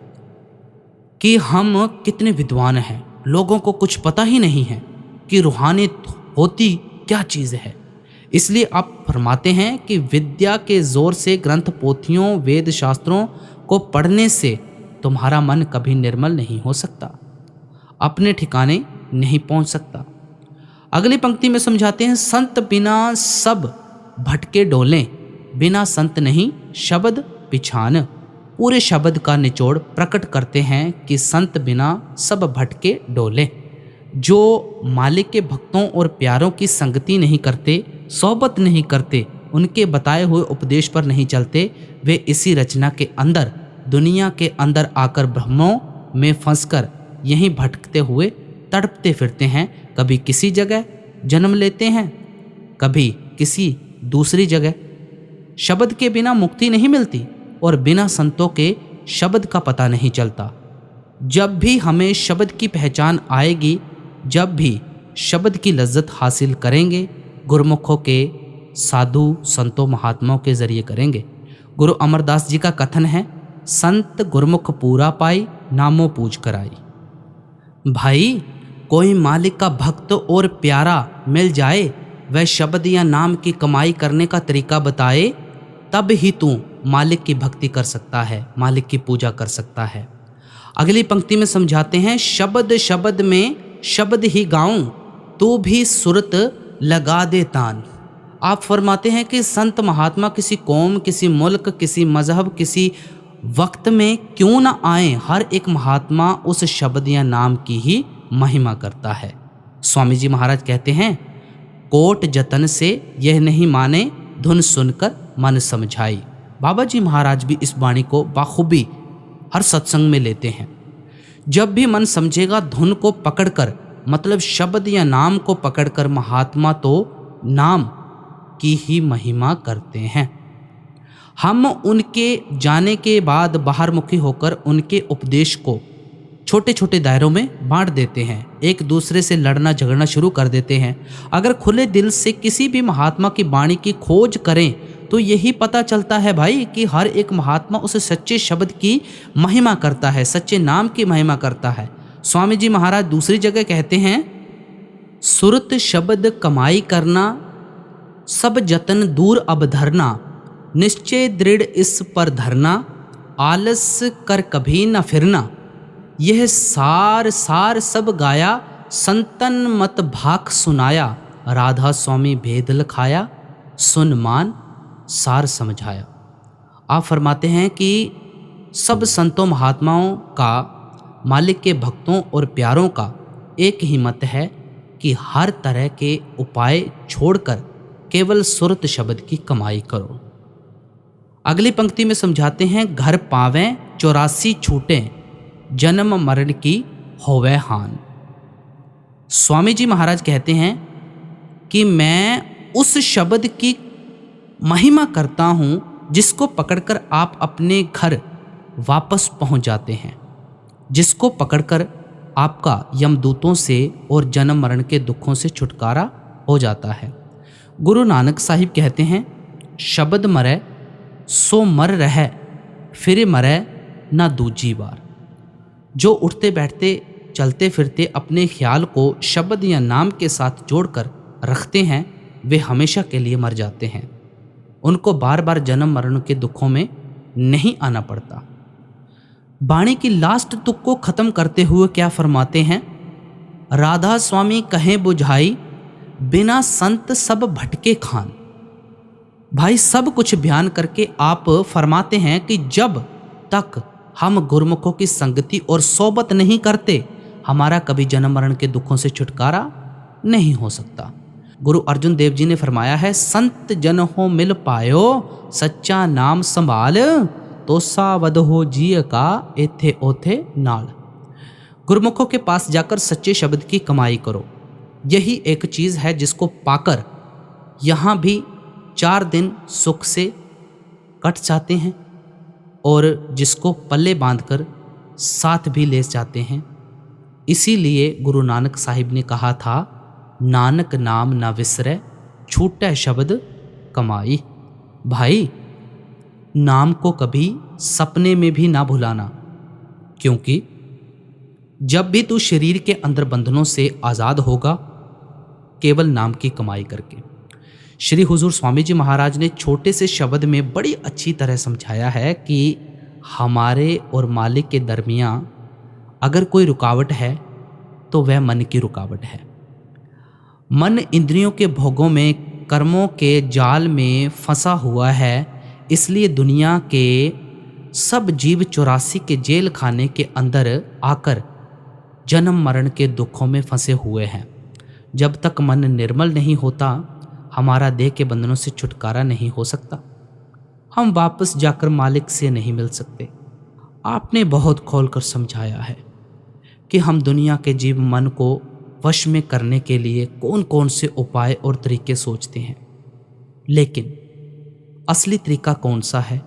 कि हम कितने विद्वान हैं, लोगों को कुछ पता ही नहीं है कि रूहानियत होती क्या चीज़ है। इसलिए आप फरमाते हैं कि विद्या के जोर से ग्रंथ पोथियों वेद शास्त्रों को पढ़ने से तुम्हारा मन कभी निर्मल नहीं हो सकता, अपने ठिकाने नहीं पहुंच सकता। अगली पंक्ति में समझाते हैं, संत बिना सब भटके डोलें, बिना संत नहीं शब्द पिछान। पूरे शब्द का निचोड़ प्रकट करते हैं कि संत बिना सब भटके डोले। जो मालिक के भक्तों और प्यारों की संगति नहीं करते, सोहबत नहीं करते, उनके बताए हुए उपदेश पर नहीं चलते, वे इसी रचना के अंदर दुनिया के अंदर आकर भ्रमों में फंसकर यहीं भटकते हुए तड़पते फिरते हैं। कभी किसी जगह जन्म लेते हैं, कभी किसी दूसरी जगह। शब्द के बिना मुक्ति नहीं मिलती और बिना संतों के शब्द का पता नहीं चलता। जब भी हमें शब्द की पहचान आएगी, जब भी शब्द की लज्जत हासिल करेंगे, गुरुमुखों के साधु संतों महात्माओं के जरिए करेंगे। गुरु अमरदास जी का कथन है, संत गुरुमुख पूरा पाई, नामों पूज कराई। भाई, कोई मालिक का भक्त और प्यारा मिल जाए, वह शब्द या नाम की कमाई करने का तरीका बताए, तब ही तू मालिक की भक्ति कर सकता है, मालिक की पूजा कर सकता है। अगली पंक्ति में समझाते हैं, शब्द शब्द में शब्द ही गाऊं, तू भी सुरत लगा दे तान। आप फरमाते हैं कि संत महात्मा किसी कौम, किसी मुल्क, किसी मजहब, किसी वक्त में क्यों ना आए, हर एक महात्मा उस शब्द या नाम की ही महिमा करता है। स्वामी जी महाराज कहते हैं, कोट जतन से यह नहीं माने, धुन सुनकर मन समझाई। बाबा जी महाराज भी इस वाणी को बाखूबी हर सत्संग में लेते हैं। जब भी मन समझेगा धुन को पकड़कर, मतलब शब्द या नाम को पकड़कर, महात्मा तो नाम की ही महिमा करते हैं। हम उनके जाने के बाद बाहरमुखी होकर उनके उपदेश को छोटे छोटे दायरों में बांट देते हैं, एक दूसरे से लड़ना झगड़ना शुरू कर देते हैं। अगर खुले दिल से किसी भी महात्मा की वाणी की खोज करें तो यही पता चलता है भाई कि हर एक महात्मा उस सच्चे शब्द की महिमा करता है, सच्चे नाम की महिमा करता है। स्वामी जी महाराज दूसरी जगह कहते हैं, सुरत शब्द कमाई करना, सब जतन दूर अब धरना, निश्चय दृढ़ इस पर धरना, आलस कर कभी न फिरना, यह सार सार सब गाया, संतन मत भाख सुनाया, राधा स्वामी भेद लखाया, सुन मान सार समझाया। आप फरमाते हैं कि सब संतों महात्माओं का, मालिक के भक्तों और प्यारों का एक ही मत है कि हर तरह के उपाय छोड़कर केवल सुरत शब्द की कमाई करो। अगली पंक्ति में समझाते हैं, घर पावें 84 छूटें, जन्म मरण की होवे हान। स्वामी जी महाराज कहते हैं कि मैं उस शब्द की महिमा करता हूँ जिसको पकड़कर आप अपने घर वापस पहुँच जाते हैं, जिसको पकड़कर आपका यमदूतों से और जन्म मरण के दुखों से छुटकारा हो जाता है। गुरु नानक साहिब कहते हैं, शब्द मरै सो मर रह, फिर मरै ना दूजी बार। जो उठते बैठते चलते फिरते अपने ख्याल को शब्द या नाम के साथ जोड़कर रखते हैं, वे हमेशा के लिए मर जाते हैं। उनको बार बार जन्म मरण के दुखों में नहीं आना पड़ता। वाणी की लास्ट तुक को खत्म करते हुए क्या फरमाते हैं, राधा स्वामी कहें बुझाई, बिना संत सब भटके खान। भाई सब कुछ बयान करके आप फरमाते हैं कि जब तक हम गुरमुखों की संगति और सोबत नहीं करते, हमारा कभी जन्म मरण के दुखों से छुटकारा नहीं हो सकता। गुरु अर्जुन देव जी ने फरमाया है, संत जन हो मिल पायो, सच्चा नाम संभाल, तो सावध हो जिय का एथे ओथे नाल। गुरमुखों के पास जाकर सच्चे शब्द की कमाई करो। यही एक चीज़ है जिसको पाकर यहाँ भी 4 दिन सुख से कट जाते हैं और जिसको पल्ले बांधकर साथ भी ले जाते हैं। इसीलिए गुरु नानक साहिब ने कहा था, नानक नाम ना विसरै, छूटै शब्द कमाई। भाई नाम को कभी सपने में भी ना भुलाना, क्योंकि जब भी तू शरीर के अंदर बंधनों से आज़ाद होगा, केवल नाम की कमाई करके। श्री हुजूर स्वामी जी महाराज ने छोटे से शब्द में बड़ी अच्छी तरह समझाया है कि हमारे और मालिक के दरमियाँ अगर कोई रुकावट है तो वह मन की रुकावट है। मन इंद्रियों के भोगों में, कर्मों के जाल में फंसा हुआ है। इसलिए दुनिया के सब जीव 84 के जेल खाने के अंदर आकर जन्म मरण के दुखों में फंसे हुए हैं। जब तक मन निर्मल नहीं होता, हमारा देह के बंधनों से छुटकारा नहीं हो सकता। हम वापस जाकर मालिक से नहीं मिल सकते। आपने बहुत खोलकर समझाया है कि हम दुनिया के जीव मन को वश में करने के लिए कौन कौन से उपाय और तरीके सोचते हैं, लेकिन असली तरीका कौन सा है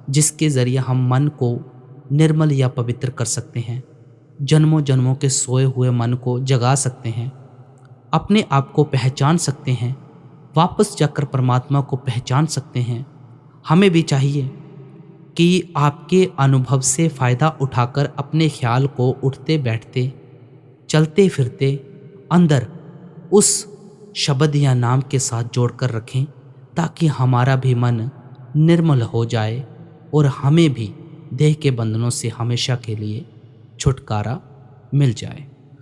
जिसके ज़रिए हम मन को निर्मल या पवित्र कर सकते हैं, जन्मों जन्मों के सोए हुए मन को जगा सकते हैं, अपने आप को पहचान सकते हैं, वापस जाकर परमात्मा को पहचान सकते हैं। हमें भी चाहिए कि आपके अनुभव से फ़ायदा उठाकर अपने ख्याल को उठते बैठते चलते फिरते अंदर उस शब्द या नाम के साथ जोड़कर रखें, ताकि हमारा भी मन निर्मल हो जाए और हमें भी देह के बंधनों से हमेशा के लिए छुटकारा मिल जाए।